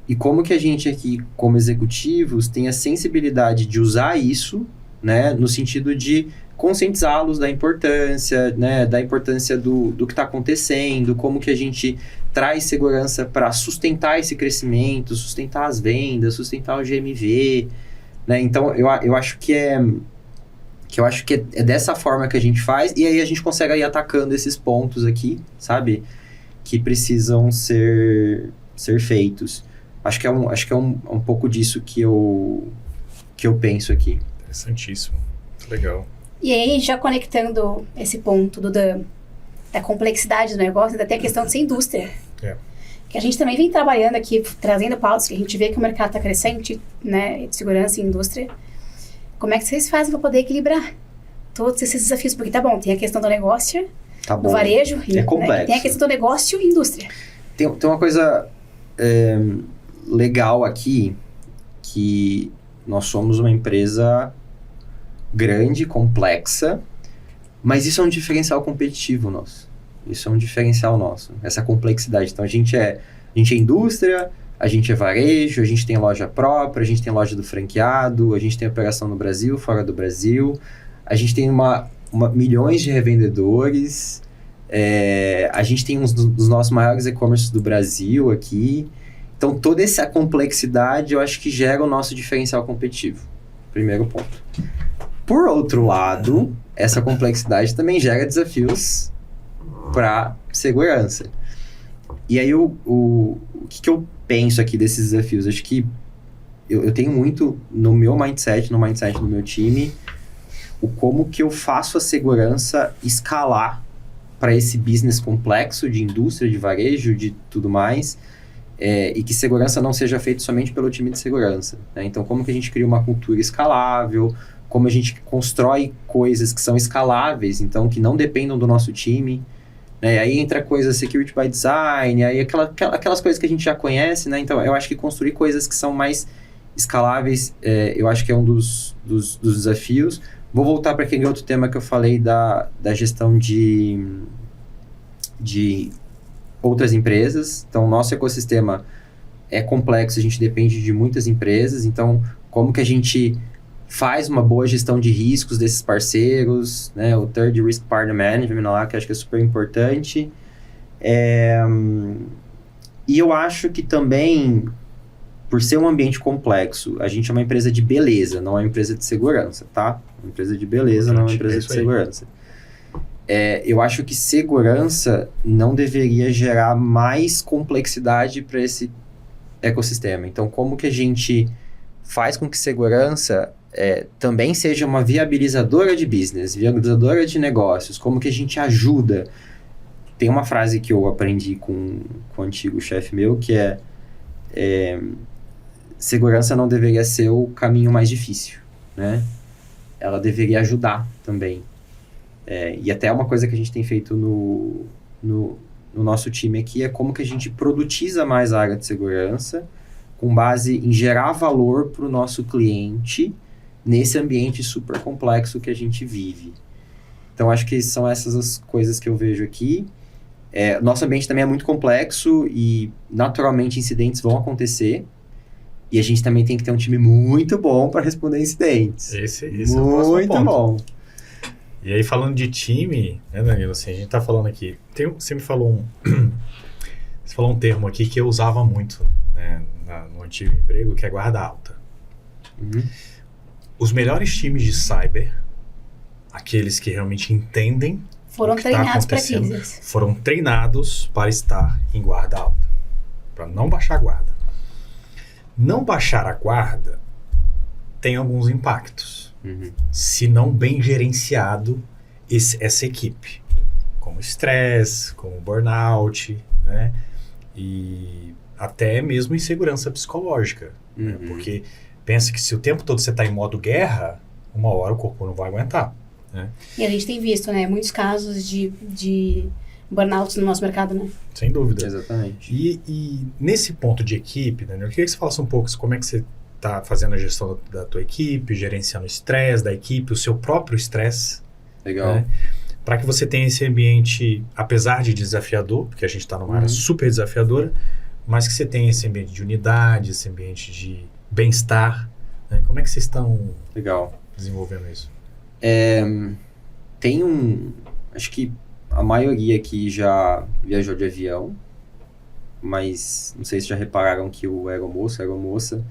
e como que a gente aqui, como executivos, tem a sensibilidade de usar isso, né, no sentido de conscientizá-los da importância, né, da importância do que está acontecendo, como que a gente traz segurança para sustentar esse crescimento, sustentar as vendas, sustentar o GMV, né? Então, eu acho que é dessa forma que a gente faz, e aí a gente consegue ir atacando esses pontos aqui, sabe? Que precisam ser feitos. Acho que é um pouco disso que eu penso aqui. Interessantíssimo. Legal. E aí, já conectando esse ponto da complexidade do negócio, ainda tem a questão de ser indústria. Que a gente também vem trabalhando aqui, trazendo pautas, que a gente vê que o mercado está crescente, né, de segurança e indústria. Como é que vocês fazem para poder equilibrar todos esses desafios? Porque tá bom, tem a questão do negócio, do varejo, complexo. Tem a questão do negócio e indústria. Tem uma coisa legal aqui, que nós somos uma empresa grande, complexa, mas isso é um diferencial competitivo nosso. Isso é um diferencial nosso, essa complexidade. Então, a gente é indústria, a gente é varejo, a gente tem loja própria, a gente tem loja do franqueado, a gente tem operação no Brasil, fora do Brasil, a gente tem uma milhões de revendedores, a gente tem um dos nossos maiores e-commerce do Brasil aqui. Então, toda essa complexidade, eu acho que gera o nosso diferencial competitivo. Primeiro ponto. Por outro lado, essa complexidade também gera desafios para segurança. E aí, o que eu penso aqui desses desafios? Acho que eu tenho muito no meu mindset, no mindset do meu time, o como que eu faço a segurança escalar para esse business complexo de indústria, de varejo, de tudo mais, e que segurança não seja feito somente pelo time de segurança, né? Então, como que a gente cria uma cultura escalável, como a gente constrói coisas que são escaláveis, então, que não dependam do nosso time, né? Aí entra coisa security by design, aí aquelas coisas que a gente já conhece, né? Então, eu acho que construir coisas que são mais escaláveis, eu acho que é um dos desafios. Vou voltar para aquele outro tema que eu falei da gestão de outras empresas. Então, nosso ecossistema é complexo, a gente depende de muitas empresas. Então, como que a gente faz uma boa gestão de riscos desses parceiros, né? O Third Risk Partner Management lá, que eu acho que é super importante. E eu acho que também, por ser um ambiente complexo, a gente é uma empresa de beleza, não é uma empresa de segurança, tá? Uma empresa de beleza, não é uma empresa de segurança. Eu acho que segurança não deveria gerar mais complexidade para esse ecossistema. Então, como que a gente faz com que segurança também seja uma viabilizadora de business, viabilizadora de negócios? Como que a gente ajuda? Tem uma frase que eu aprendi com o antigo chefe meu, que segurança não deveria ser o caminho mais difícil, né? Ela deveria ajudar também. E até uma coisa que a gente tem feito no nosso time aqui é como que a gente produtiza mais a área de segurança com base em gerar valor para o nosso cliente nesse ambiente super complexo que a gente vive. Então, acho que são essas as coisas que eu vejo aqui. Nosso ambiente também é muito complexo e, naturalmente, incidentes vão acontecer. E a gente também tem que ter um time muito bom para responder incidentes. Esse é o próximo ponto. Muito bom. E aí, falando de time, né, Danilo, assim, a gente tá falando aqui... Você me falou você falou um termo aqui que eu usava muito, né, no antigo emprego, que é guarda alta. Uhum. Os melhores times de cyber, aqueles que realmente entendem Foram o que treinados tá para acontecendo, crises. foram treinados para estar em guarda alta, para não baixar a guarda. Não baixar a guarda tem alguns impactos, se não bem gerenciado essa equipe, como estresse, como burnout, né? E até mesmo insegurança psicológica, né? Porque pensa que se o tempo todo você está em modo guerra, uma hora o corpo não vai aguentar, né? E a gente tem visto, né, muitos casos de burnouts no nosso mercado, né? Sem dúvida. Exatamente. E nesse ponto de equipe, Daniel, eu queria que você falasse um pouco como é que você está fazendo a gestão da tua equipe, gerenciando o estresse da equipe, o seu próprio estresse. Legal. Né? Para que você tenha esse ambiente, apesar de desafiador, porque a gente está numa área super desafiadora, mas que você tenha esse ambiente de unidade, esse ambiente de bem-estar. Né? Como é que vocês estão desenvolvendo isso? Acho que a maioria aqui já viajou de avião, mas não sei se já repararam que o aeromoço, a aeromoça,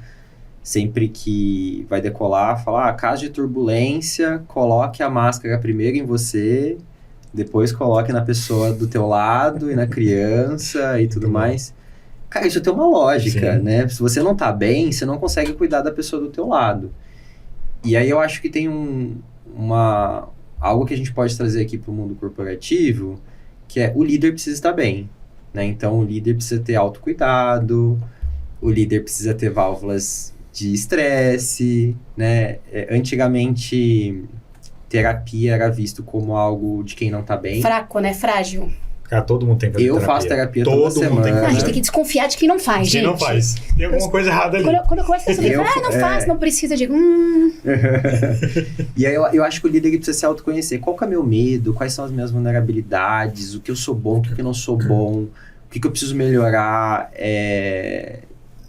sempre que vai decolar, fala, caso de turbulência, coloque a máscara primeiro em você, depois coloque na pessoa do teu lado e na criança e tudo mais. Cara, isso tem uma lógica, né? Se você não tá bem, você não consegue cuidar da pessoa do teu lado. E aí eu acho que tem algo que a gente pode trazer aqui para o mundo corporativo, que é o líder precisa estar bem, né? Então, o líder precisa ter autocuidado, o líder precisa ter válvulas de estresse, né? Antigamente, terapia era visto como algo de quem não está bem. Fraco, né? Frágil. Cara, todo mundo tem que fazer terapia. Eu faço terapia toda semana. A gente tem que desconfiar de quem não faz, gente. Quem não faz. Tem alguma coisa errada ali. Quando eu começo a saber, não faz, não precisa, eu digo, E aí eu acho que o líder precisa se autoconhecer. Qual que é o meu medo? Quais são as minhas vulnerabilidades? O que eu sou bom, o que eu não sou bom? O que eu preciso melhorar?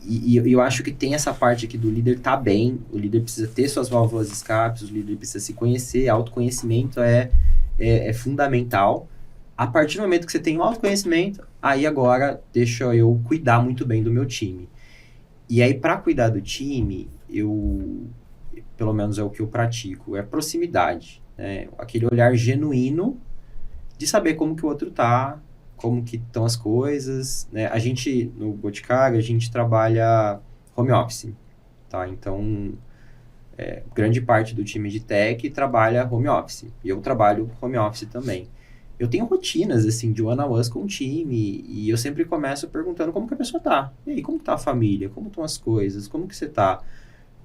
E eu acho que tem essa parte aqui do líder tá bem, o líder precisa ter suas válvulas de escape, o líder precisa se conhecer, autoconhecimento é fundamental. A partir do momento que você tem o autoconhecimento, aí agora deixa eu cuidar muito bem do meu time. E aí, para cuidar do time, pelo menos é o que eu pratico, é proximidade, né? Aquele olhar genuíno de saber como que o outro tá, como que estão as coisas, né? A gente, no Boticário, a gente trabalha home office, tá? Então, grande parte do time de tech trabalha home office. E eu trabalho home office também. Eu tenho rotinas, assim, de one-on-ones com o time, e eu sempre começo perguntando como que a pessoa tá. E aí, como tá a família? Como estão as coisas? Como que você tá?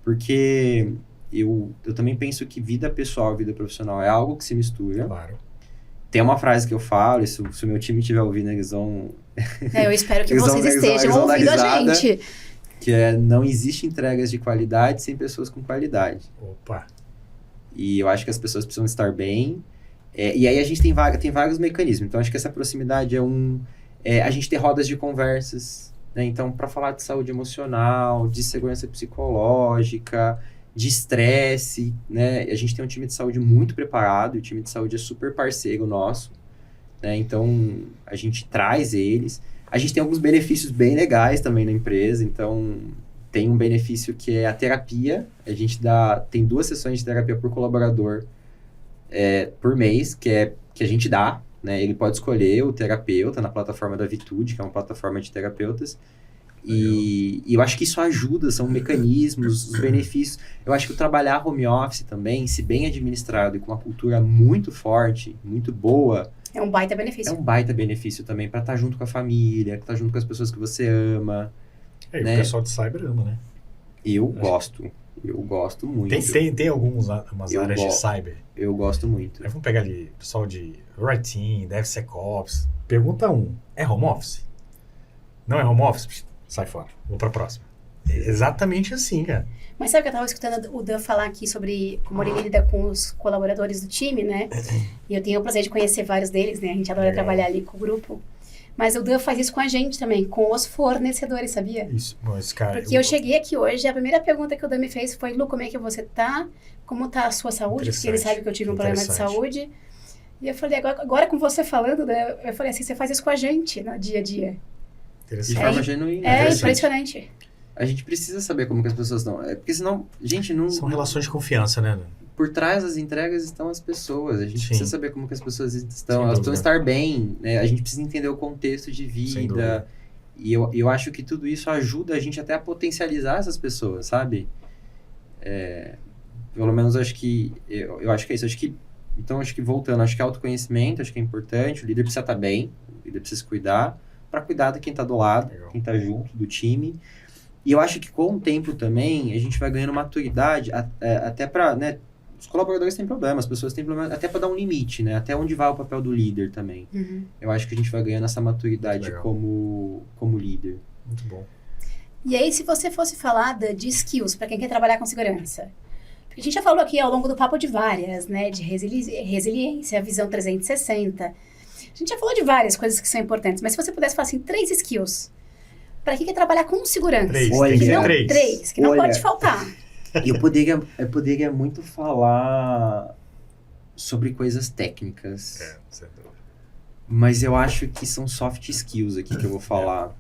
Porque eu também penso que vida pessoal e vida profissional é algo que se mistura. Claro. Tem uma frase que eu falo, se o meu time estiver ouvindo, eles vão... Eu espero que vocês estejam ouvindo a gente. Que não existe entregas de qualidade sem pessoas com qualidade. Opa! E eu acho que as pessoas precisam estar bem. E aí a gente tem vários mecanismos. Então, acho que essa proximidade a gente ter rodas de conversas, né? Então, para falar de saúde emocional, de segurança psicológica, de estresse, né? A gente tem um time de saúde muito preparado, e o time de saúde é super parceiro nosso, né? Então, a gente traz eles. A gente tem alguns benefícios bem legais também na empresa, então tem um benefício que é a terapia. A gente tem 2 sessões de terapia por colaborador por mês, que a gente dá, né? Ele pode escolher o terapeuta na plataforma da Vitude, que é uma plataforma de terapeutas. E eu acho que isso ajuda, são mecanismos, os benefícios. Eu acho que o trabalhar home office também, se bem administrado e com uma cultura muito forte, muito boa... É um baita benefício. É um baita benefício também para estar junto com a família, estar junto com as pessoas que você ama. Né? O pessoal de cyber ama, né? Eu gosto muito. Tem umas áreas de cyber. Eu gosto muito. Aí vamos pegar ali, pessoal de Red Team, DevSecOps. Pergunta 1, é home office? Não é home office? Sai fora, vou pra próxima. É exatamente assim, cara. Mas sabe que eu tava escutando o Dan falar aqui sobre como ele lida com os colaboradores do time, né? E eu tenho o prazer de conhecer vários deles, né? A gente adora trabalhar ali com o grupo. Mas o Dan faz isso com a gente também, com os fornecedores, sabia? Isso, mas cara... Porque eu cheguei aqui hoje, a primeira pergunta que o Dan me fez foi: Lu, como é que você tá? Como tá a sua saúde? Porque ele sabe que eu tive um problema de saúde. E eu falei, agora com você falando, Dan, eu falei assim, você faz isso com a gente no dia a dia. De forma genuína. É impressionante. A gente precisa saber como que as pessoas estão. Porque senão, gente, não... São relações de confiança, né? Por trás das entregas estão as pessoas. A gente precisa saber como que as pessoas estão. Elas precisam estar bem, né? A gente precisa entender o contexto de vida. E eu acho que tudo isso ajuda a gente até a potencializar essas pessoas, sabe? Pelo menos eu acho que é isso. Então, acho que voltando, acho que autoconhecimento, acho que é importante. O líder precisa estar bem, o líder precisa se cuidar, para cuidar de quem está do lado, quem está junto, do time. E eu acho que com o tempo também, a gente vai ganhando maturidade, até para, né, os colaboradores têm problemas, as pessoas têm problemas, até para dar um limite, né, até onde vai o papel do líder também. Uhum. Eu acho que a gente vai ganhando essa maturidade como líder. Muito bom. E aí, se você fosse falar de skills, para quem quer trabalhar com segurança, porque a gente já falou aqui ao longo do papo de várias, né, de resiliência, visão 360, a gente já falou de várias coisas que são importantes, mas se você pudesse falar assim, 3 skills, para quem quer trabalhar com segurança, três, que não pode faltar. Eu poderia muito falar sobre coisas técnicas, mas eu acho que são soft skills aqui que eu vou falar.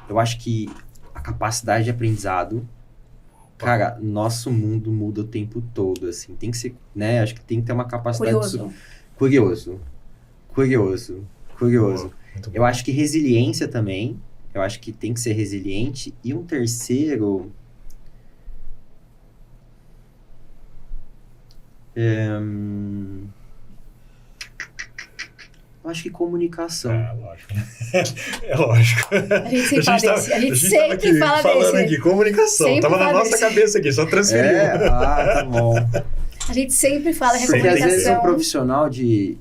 Eu acho que a capacidade de aprendizado, cara, nosso mundo muda o tempo todo, assim, tem que ser, né, acho que tem que ter uma capacidade... Curioso. Eu acho que resiliência também, eu acho que tem que ser resiliente. E um terceiro... eu acho que comunicação. Lógico. É lógico. A gente sempre fala falando desse. Aqui, comunicação. Sempre tava na nossa cabeça aqui, só transferiu. Tá bom. A gente sempre fala de comunicação. Porque às vezes um profissional de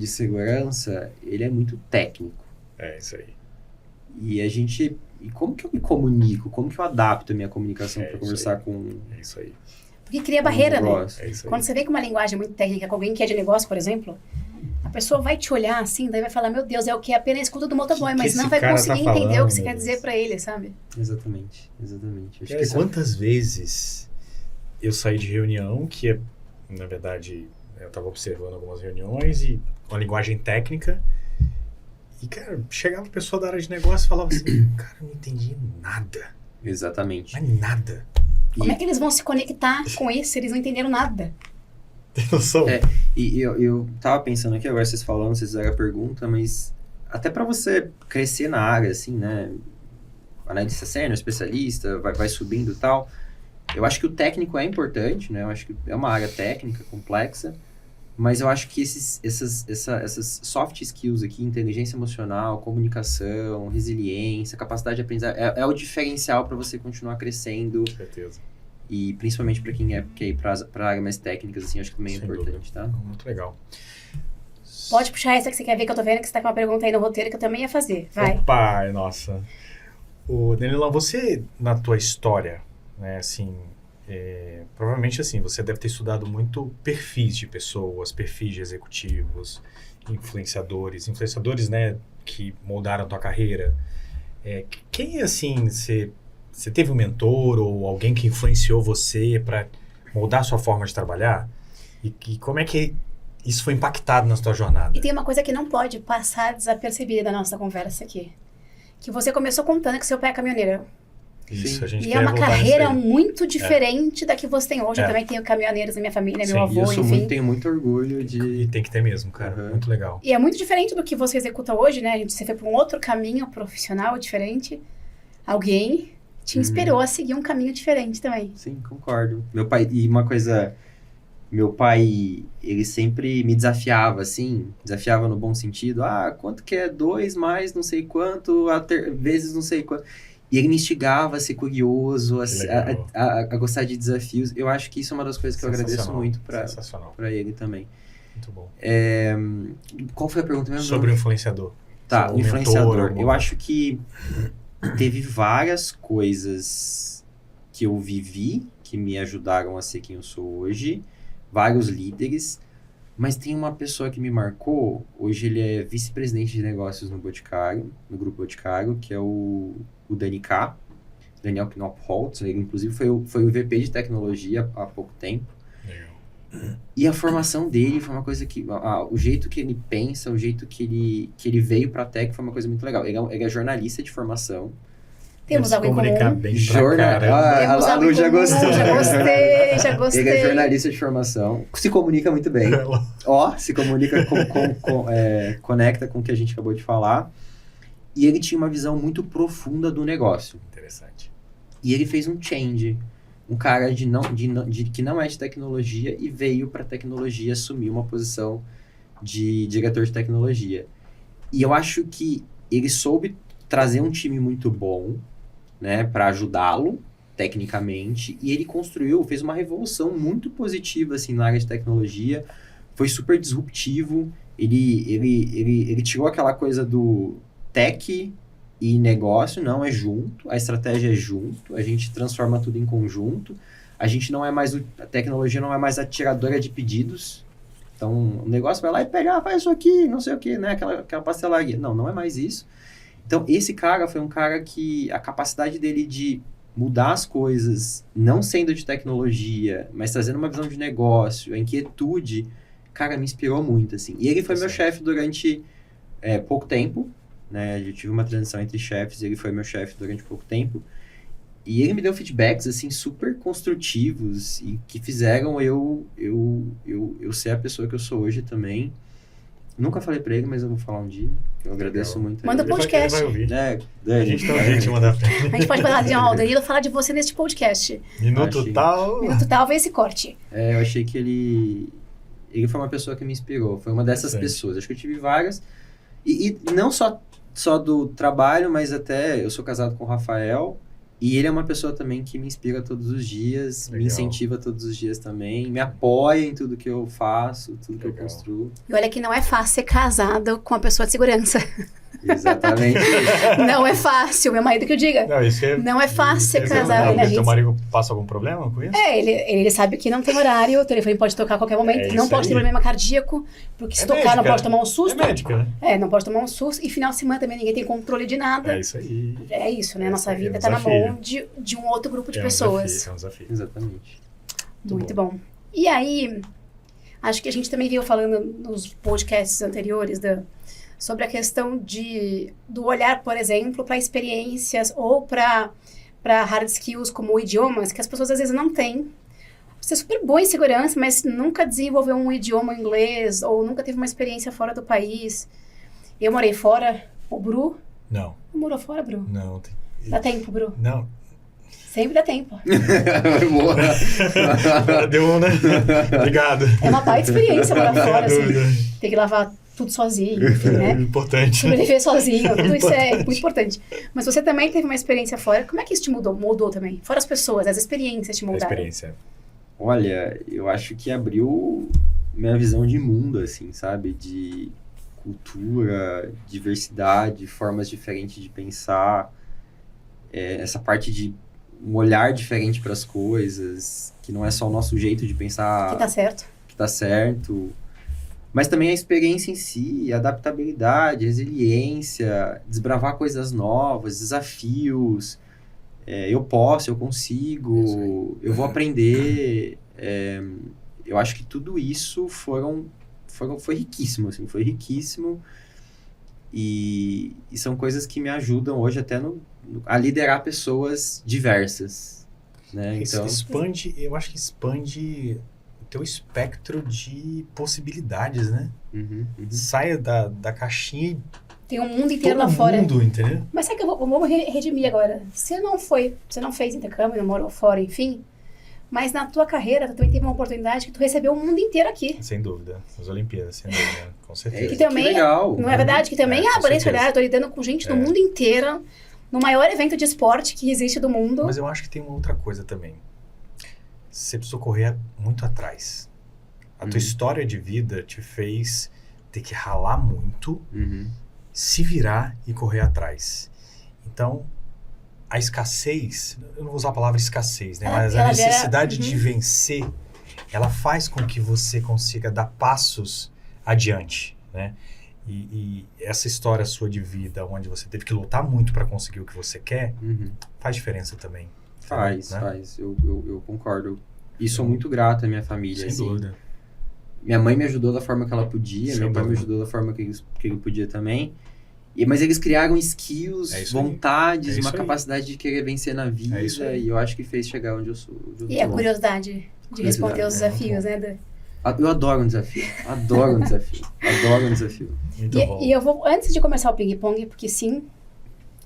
segurança, ele é muito técnico. É, isso aí. E como que eu me comunico? Como que eu adapto a minha comunicação para conversar com... É isso aí. Porque cria barreira, né? É isso aí. Quando você vem com uma linguagem muito técnica com alguém que é de negócio, por exemplo, A pessoa vai te olhar assim, daí vai falar, meu Deus, é o que é apenas escuta do motoboy, Que mas esse não vai cara tá conseguir entender falando, o que você quer meu dizer Deus. pra ele, sabe? Exatamente. Acho E que isso quantas vezes eu saí de reunião, que é, na verdade, eu estava observando algumas reuniões e uma linguagem técnica, e, cara, chegava a pessoa da área de negócio e falava assim, cara, eu não entendi nada, Exatamente. mas nada. Como é que eles vão se conectar com isso se eles não entenderam nada? Tem noção? E eu tava pensando aqui, agora vocês falando, vocês fizeram a pergunta, mas até pra você crescer na área, assim, né? Analista sênior, especialista, vai subindo e tal. Eu acho que o técnico é importante, né? Eu acho que é uma área técnica, complexa, mas eu acho que essas soft skills aqui, inteligência emocional, comunicação, resiliência, capacidade de aprendizagem, é o diferencial para você continuar crescendo. Com certeza. E principalmente para quem quer ir para áreas mais técnicas, assim, acho que também é Sem importante, tá? Muito legal. Pode puxar essa que você quer ver, que eu tô vendo que você tá com uma pergunta aí no roteiro que eu também ia fazer. Vai. Opa, nossa. Ô, Danilão, você, na tua história, né, assim, provavelmente, assim, você deve ter estudado muito perfis de pessoas, perfis de executivos, influenciadores, né, que moldaram a tua carreira. Quem, assim, você teve um mentor ou alguém que influenciou você para moldar a sua forma de trabalhar? E como é que isso foi impactado na sua jornada? E tem uma coisa que não pode passar desapercebida da nossa conversa aqui. Que você começou contando que seu pai é caminhoneiro. Isso, Sim. a gente E quer é uma voltar nisso carreira aí. muito diferente da que você tem hoje. É. Eu também tenho caminhoneiros na minha família, Sim, meu E avô, eu enfim. tenho muito orgulho E de... tem que ter mesmo, cara. Uhum. Muito legal. E é muito diferente do que você executa hoje, né? Você foi para um outro caminho profissional diferente. Alguém te inspirou a seguir um caminho diferente também. Sim, concordo. Meu pai, e uma coisa... Meu pai, ele sempre me desafiava, assim, desafiava no bom sentido. Ah, quanto que é 2 mais não sei quanto, vezes não sei quanto. E ele me instigava a ser curioso, legal. a gostar de desafios. Eu acho que isso é uma das coisas que eu agradeço Sensacional. muito Sensacional. pra ele também. Muito bom. Qual foi a pergunta mesmo? Sobre o influenciador. Tá, Seu o influenciador. mentor, alguma Eu acho que teve várias coisas que eu vivi que me ajudaram a ser quem eu sou hoje. Vários líderes. Mas tem uma pessoa que me marcou. Hoje ele é vice-presidente de negócios no Boticário, no Grupo Boticário, que é o Dani K. Daniel Knopholtz. Ele, inclusive, foi o VP de tecnologia há pouco tempo. Legal. E a formação dele foi uma coisa que... o jeito que ele pensa, o jeito que ele veio pra tech foi uma coisa muito legal. Ele é jornalista de formação. Temos Se algo em comunicar comum. bem pra caramba. Temos a algo Lu em já comum. gostou. Já gostei, já Ele é gostei. jornalista de formação. Se comunica muito bem. Se comunica, conecta com o que a gente acabou de falar. E ele tinha uma visão muito profunda do negócio. Interessante. E ele fez um change. Um cara que não é de tecnologia e veio para tecnologia assumir uma posição de diretor de tecnologia. E eu acho que ele soube trazer um time muito bom, né, para ajudá-lo tecnicamente, e ele fez uma revolução muito positiva assim na área de tecnologia. Foi super disruptivo. Ele tirou aquela coisa do tech e negócio, não, é junto, a estratégia é junto, a gente transforma tudo em conjunto, a gente não é mais, a tecnologia não é mais a tiradora de pedidos, então o negócio vai lá e pega, faz isso aqui, não sei o que, né, aquela pastelaria, não é mais isso. Então esse cara foi um cara que a capacidade dele de mudar as coisas, não sendo de tecnologia, mas trazendo uma visão de negócio, a inquietude, cara, me inspirou muito, assim, e ele foi meu chefe durante pouco tempo, né, eu tive uma transição entre chefes, ele foi meu chefe durante pouco tempo, e ele me deu feedbacks, assim, super construtivos, e que fizeram eu ser a pessoa que eu sou hoje também. Nunca falei pra ele, mas eu vou falar um dia, eu agradeço muito a Manda ele. podcast. Ele vai ouvir. A gente dá um jeito de mandar pra ele. A gente pode falar de o Danilo falar de você neste podcast. Minuto Achei. tal. Minuto tal, vem esse corte. Eu achei que ele foi uma pessoa que me inspirou, foi uma dessas Sim. pessoas. Acho que eu tive várias, e não só do trabalho, mas até eu sou casado com o Rafael, e ele é uma pessoa também que me inspira todos os dias, Legal. me incentiva todos os dias também, me apoia em tudo que eu faço, tudo que eu Legal. construo. E olha que não é fácil ser casado com uma pessoa de segurança. Exatamente. Não é fácil, meu marido que eu diga. Não, isso é... Não é fácil ser casado, né, Teu gente? marido passa algum problema com isso? Ele sabe que não tem horário, o telefone pode tocar a qualquer momento, É não isso pode ter aí. problema cardíaco, porque se É tocar médica, não pode né? tomar um susto. É médica, né? Não pode tomar um susto. E final de semana também ninguém tem controle de nada. É isso aí. É isso, né? Nossa É um vida tá na desafio. mão de um outro grupo de É um pessoas. desafio, é um desafio. Exatamente. Muito bom. E aí, acho que a gente também veio falando nos podcasts anteriores sobre a questão do olhar, por exemplo, para experiências ou para hard skills como idiomas, que as pessoas às vezes não têm. Você é super boa em segurança, mas nunca desenvolveu um idioma inglês ou nunca teve uma experiência fora do país. Eu morei fora. O Bru? Não, Não morou fora, Bru? não. Dá tempo, Bru? Não. Sempre dá tempo. Boa. Deu um, né? Obrigado. É uma baita experiência morar Não fora, tenho assim. dúvida. Ter que lavar tudo sozinho, enfim, né? Importante. Sobreviver sozinho, tudo isso é muito importante. Mas você também teve uma experiência fora, como é que isso te mudou? Mudou também? Fora as pessoas, as experiências te A mudaram. experiência. Olha, eu acho que abriu minha visão de mundo, assim, sabe? De cultura, diversidade, formas diferentes de pensar. Essa parte de um olhar diferente para as coisas, que não é só o nosso jeito de pensar Que tá certo. que tá certo, mas também a experiência em si, a adaptabilidade, a resiliência, desbravar coisas novas, desafios. Eu posso, eu consigo, eu vou aprender. Eu acho que tudo isso foi riquíssimo, assim, foi riquíssimo. E são coisas que me ajudam hoje até a liderar pessoas diversas, né? Isso Então, expande, eu acho que expande o teu espectro de possibilidades, né? Saia da caixinha e Tem um mundo inteiro todo lá fora. mundo, entendeu? Mas sabe que eu vou redimir agora? Você não fez intercâmbio, não morou fora, enfim. Mas na tua carreira, tu também teve uma oportunidade que tu recebeu o mundo inteiro aqui. Sem dúvida. As Olimpíadas, sem dúvida. Com certeza. Que também, que legal. não é verdade? Que também com abre esse certeza. olhar. Eu tô lidando com gente do mundo inteiro, no maior evento de esporte que existe do mundo. Mas eu acho que tem uma outra coisa também. Você precisou correr muito atrás. A tua história de vida te fez ter que ralar muito, se virar e correr atrás. Então, a escassez, eu não vou usar a palavra escassez, né? Mas a ela necessidade de vencer, ela faz com que você consiga dar passos adiante, né? E essa história sua de vida, onde você teve que lutar muito para conseguir o que você quer, faz diferença também. Faz, né? faz. Eu concordo. E sou muito grato à minha família, Sem assim. dúvida. Minha mãe me ajudou da forma que ela podia, Sem meu pai me dúvida. ajudou da forma que ele podia também. Mas eles criaram skills, É isso aí. vontades, É isso uma aí. capacidade de querer vencer na vida. É isso aí. E eu acho que fez chegar onde eu sou. E a curiosidade de responder os desafios, né? Eu adoro um desafio. Adoro um desafio. Adoro um desafio. Muito bom. E eu vou, antes de começar o ping-pong, porque sim,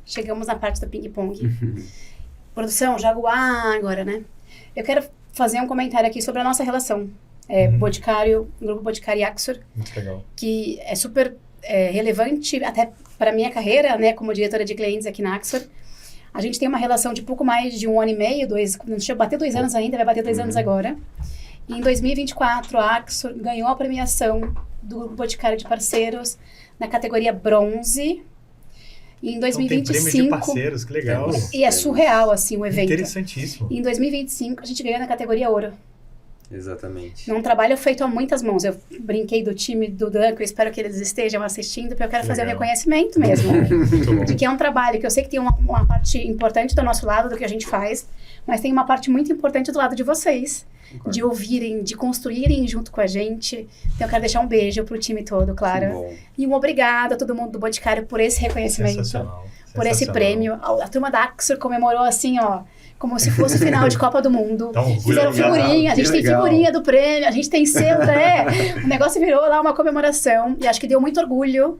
chegamos na parte do ping-pong. Produção, jogo agora, né? Eu quero fazer um comentário aqui sobre a nossa relação. Boticário, Grupo Boticário e Axor, Muito legal. que é super relevante até para minha carreira, né, como diretora de clientes aqui na Axor. A gente tem uma relação de pouco mais de 1 ano e meio, não chegou a bater 2 anos ainda, vai bater 2 anos agora. E em 2024, a Axor ganhou a premiação do Grupo Boticário de Parceiros na categoria bronze. E em Então tem prêmio de 2025... parceiros, que legal. E é surreal, assim, o evento. Interessantíssimo. E em 2025, a gente ganhou na categoria ouro. Exatamente. Num trabalho feito a muitas mãos. Eu brinquei do time do Dan, que eu espero que eles estejam assistindo, porque eu quero fazer o Legal. reconhecimento mesmo. Muito bom. De que é um trabalho que eu sei que tem uma parte importante do nosso lado, do que a gente faz, mas tem uma parte muito importante do lado de vocês. Concordo. De ouvirem, de construírem junto com a gente. Então eu quero deixar um beijo pro time todo, claro. Que bom. E um obrigado a todo mundo do Boticário por esse reconhecimento. Sensacional. Por esse Sensacional. prêmio. A turma da Axor comemorou assim, ó, como se fosse final de Copa do Mundo. Dá um orgulho. Fizeram figurinha, a gente Que tem legal. figurinha do prêmio, a gente tem selo, O negócio virou lá uma comemoração e acho que deu muito orgulho.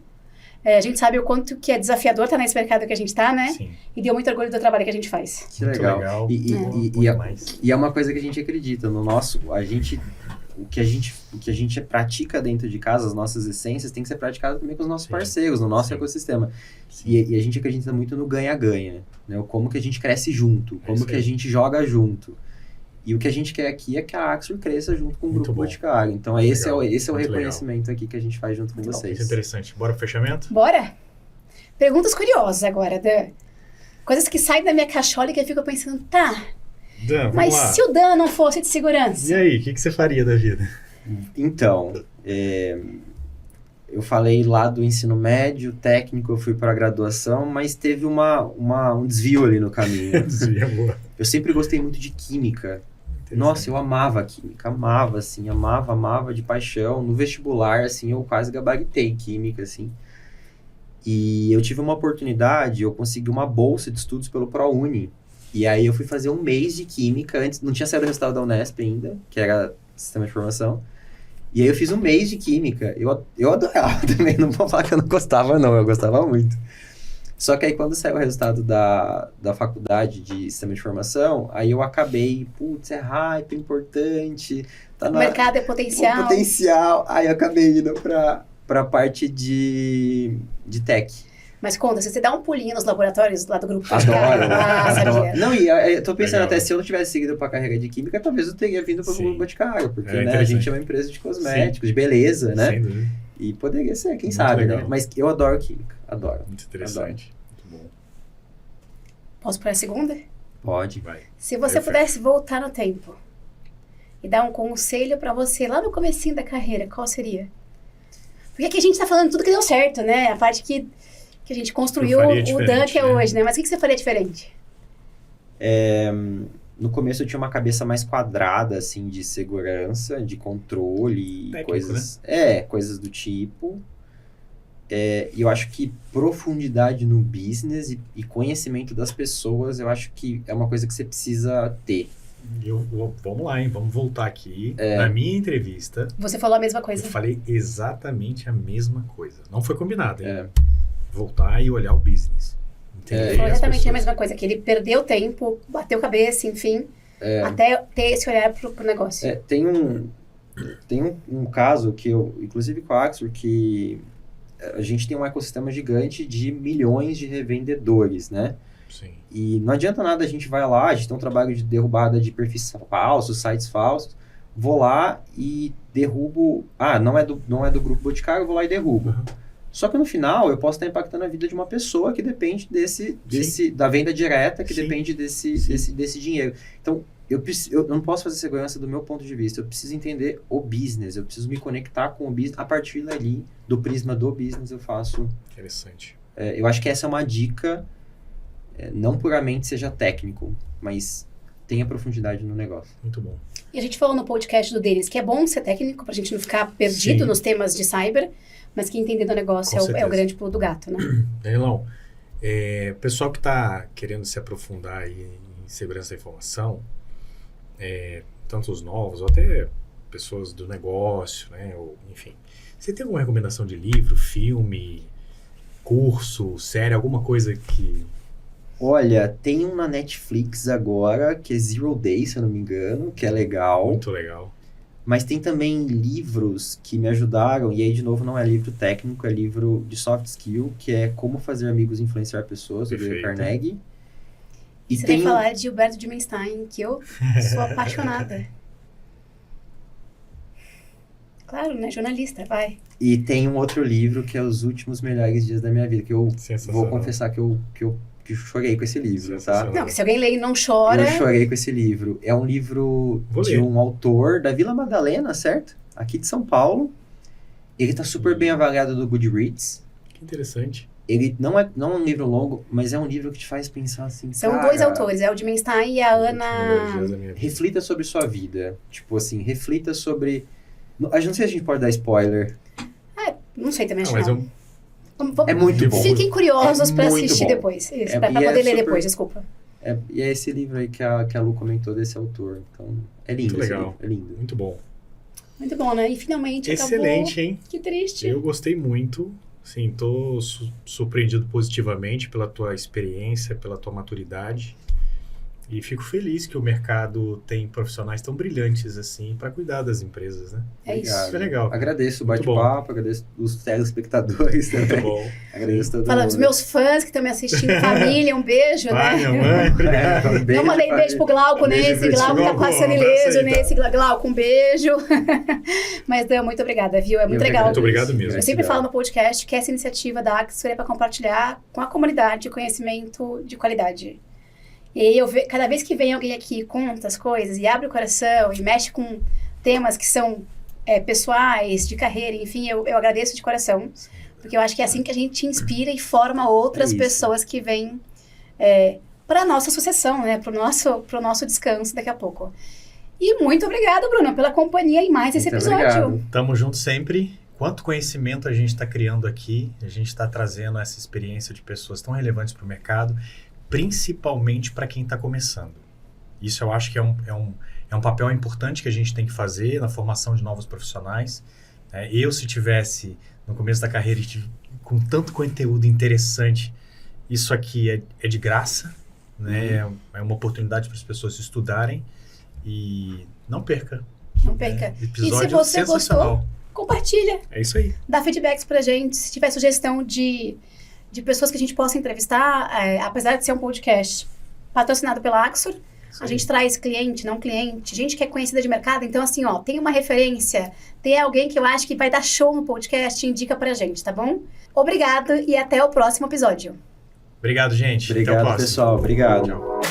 A gente sabe o quanto que é desafiador estar nesse mercado que a gente tá, né? Sim. E deu muito orgulho do trabalho que a gente faz. Que Muito legal. legal. E é uma coisa que a gente acredita. No nosso, o que a gente pratica dentro de casa, as nossas essências, tem que ser praticado também com os nossos Sim. parceiros, no nosso Sim. ecossistema. Sim. E a gente acredita muito no ganha-ganha, né? O como que a gente cresce junto, como isso que a aí. gente joga junto. E o que a gente quer aqui é que a Axor cresça junto com o Muito Grupo bom. Boticário. Então esse é o Muito reconhecimento aqui que a gente faz junto com Muito vocês. interessante. Bora pro fechamento? Bora? Perguntas curiosas agora, Dan. Coisas que saem da minha cachola e que eu fico pensando, tá, Dan, vamos mas lá. se o Dan não fosse de segurança? E aí, o que você faria da vida? Então, eu falei lá do ensino médio, técnico, eu fui para a graduação, mas teve um desvio ali no caminho. Desvia, boa. Eu sempre gostei muito de química. Nossa, eu amava química, amava, assim, amava de paixão. No vestibular, assim, eu quase gabaritei química, assim. E eu tive uma oportunidade, eu consegui uma bolsa de estudos pelo ProUni. E aí eu fui fazer um mês de química, antes, não tinha saído o resultado da Unesp ainda, que era Sistema de Informação. E aí eu fiz um mês de química. Eu adorava também, não vou falar que eu não gostava não, eu gostava muito. Só que aí quando saiu o resultado da faculdade de Sistema de Informação, aí eu acabei, putz, é hype, é importante. Tá O mercado é o potencial. potencial. Aí eu acabei indo pra parte de tech. Mas conta, se você dá um pulinho nos laboratórios lá do grupo Adoro. Boticário, sabia? Não, e eu tô pensando Legal. até, se eu não tivesse seguido pra carreira de química, talvez eu teria vindo pro Sim. Grupo Boticário, porque É né, a interessante. gente é uma empresa de cosméticos, de beleza, né? Sem dúvida. E poderia ser, quem Muito sabe, legal. né? Mas eu adoro química, adoro. Muito interessante. Muito bom. Posso para a segunda? Pode. Vai. Se você Perfeito. pudesse voltar no tempo e dar um conselho pra você lá no comecinho da carreira, qual seria? Porque aqui a gente tá falando tudo que deu certo, né? A parte que a gente construiu Eu faria o diferente, Dan que é né? hoje, né? Mas o que você faria diferente? No começo eu tinha uma cabeça mais quadrada, assim, de segurança, de controle, Técnico, coisas... coisas do tipo. E eu acho que profundidade no business e conhecimento das pessoas, eu acho que é uma coisa que você precisa ter. Vamos lá, hein? Vamos voltar aqui. Na minha entrevista, Você falou a mesma eu coisa. falei exatamente a mesma coisa. Não foi combinado, hein? É. Voltar e olhar o business. Entender Falou as exatamente a pessoas. mesma coisa, que ele perdeu tempo, bateu cabeça, enfim, até ter esse olhar pro negócio. Tem um caso que eu, inclusive com a Axor, que a gente tem um ecossistema gigante de milhões de revendedores, né? Sim. E não adianta nada, a gente vai lá, a gente tem um trabalho de derrubada de perfis falsos, sites falsos, vou lá e derrubo, não é do Grupo Boticário, eu vou lá e derrubo. Uhum. Só que no final eu posso estar impactando a vida de uma pessoa que depende da venda direta, que Sim. depende desse dinheiro. Então, eu não posso fazer segurança do meu ponto de vista, eu preciso entender o business, eu preciso me conectar com o business, a partir dali, do prisma do business, eu faço. Interessante. Eu acho que essa é uma dica, não puramente seja técnico, mas tenha profundidade no negócio. Muito bom. E a gente falou no podcast do Denis que é bom ser técnico pra gente não ficar perdido Sim. nos temas de cyber, mas que entender do negócio Com é o certeza. grande pulo do gato, né? Danilão, pessoal que está querendo se aprofundar aí em segurança da informação, tanto os novos, ou até pessoas do negócio, né? Ou, enfim. Você tem alguma recomendação de livro, filme, curso, série, alguma coisa que... Olha, tem um na Netflix agora, que é Zero Day, se eu não me engano, que é legal. Muito legal. Mas tem também livros que me ajudaram, e aí, de novo, não é livro técnico, é livro de soft skill, que é Como Fazer Amigos e Influenciar Pessoas, do Dale Perfeito. Carnegie. E Você tem vai falar de Gilberto Dimenstein, que eu sou apaixonada. Claro, né? Jornalista, vai. E tem um outro livro que é Os Últimos Melhores Dias da Minha Vida, que eu Sensacional. vou confessar que eu chorei com esse livro, tá? Sensacional. Não, que se alguém lê e não chora... Eu chorei com esse livro. É um livro Vou de ler. um autor da Vila Madalena, certo? Aqui de São Paulo. Ele tá super bem avaliado do Goodreads. Que interessante. Ele não é um livro longo, mas é um livro que te faz pensar assim, São cara, dois autores, é o Dimenstein e a Melhores dias Ana... da minha vida. reflita sobre sua vida. Tipo assim, reflita sobre... A gente não sei se a gente pode dar spoiler. Não sei também, Não, acho mas não. Vamos- É muito bom. Fiquem curiosos É pra muito assistir bom. depois. Isso, É- pra e poder é ler super- depois, desculpa. E é esse livro aí que a Lu comentou desse autor. Então, é lindo Muito esse legal. livro. É lindo. Muito bom. Muito bom, né? E finalmente Excelente, acabou. hein? Que triste. Eu gostei muito. Sim, tô surpreendido positivamente pela tua experiência, pela tua maturidade. E fico feliz que o mercado tem profissionais tão brilhantes assim para cuidar das empresas, né? É isso. Obrigado. Isso é legal. Agradeço o Muito bate-papo, agradeço os telespectadores Muito também. bom. Agradeço todo Fala mundo. dos meus fãs que estão me assistindo, família, um beijo, Pai, né? minha mãe, obrigado. Um beijo, Não mandei beijo pro Glauco Beijo nesse, pro Glauco tá Glauco, passando um abraço ileso aí, tá? nesse, Glauco, um beijo. Mas, Dan, muito obrigada, viu? É muito Eu que legal. Muito obrigado mesmo. Eu sempre falo no podcast que essa iniciativa da Axor é para compartilhar com a comunidade conhecimento de qualidade. E aí cada vez que vem alguém aqui e conta as coisas e abre o coração e mexe com temas que são pessoais, de carreira, enfim, eu agradeço de coração. Porque eu acho que é assim que a gente inspira e forma outras isso. pessoas que vêm para a nossa sucessão, né? Para o nosso descanso daqui a pouco. E muito obrigada, Bruno, pela companhia em mais esse Muito episódio. obrigado. Tamo junto sempre. Quanto conhecimento a gente está criando aqui, a gente está trazendo essa experiência de pessoas tão relevantes para o mercado, principalmente para quem está começando. Isso eu acho que é um papel importante que a gente tem que fazer na formação de novos profissionais. Eu, se tivesse no começo da carreira com tanto conteúdo interessante, isso aqui é de graça, né? É uma oportunidade para as pessoas estudarem e não perca. Não perca. Episódio E se você sensacional. gostou, compartilha. É isso aí. Dá feedbacks pra gente. Se tiver sugestão de pessoas que a gente possa entrevistar, apesar de ser um podcast patrocinado pela Axor, a gente traz cliente, não cliente, gente que é conhecida de mercado. Então, assim, ó, tem uma referência, tem alguém que eu acho que vai dar show no podcast, indica pra gente, tá bom? Obrigado e até o próximo episódio. Obrigado, gente. Até o Obrigado, próximo. pessoal. Obrigado. Tchau.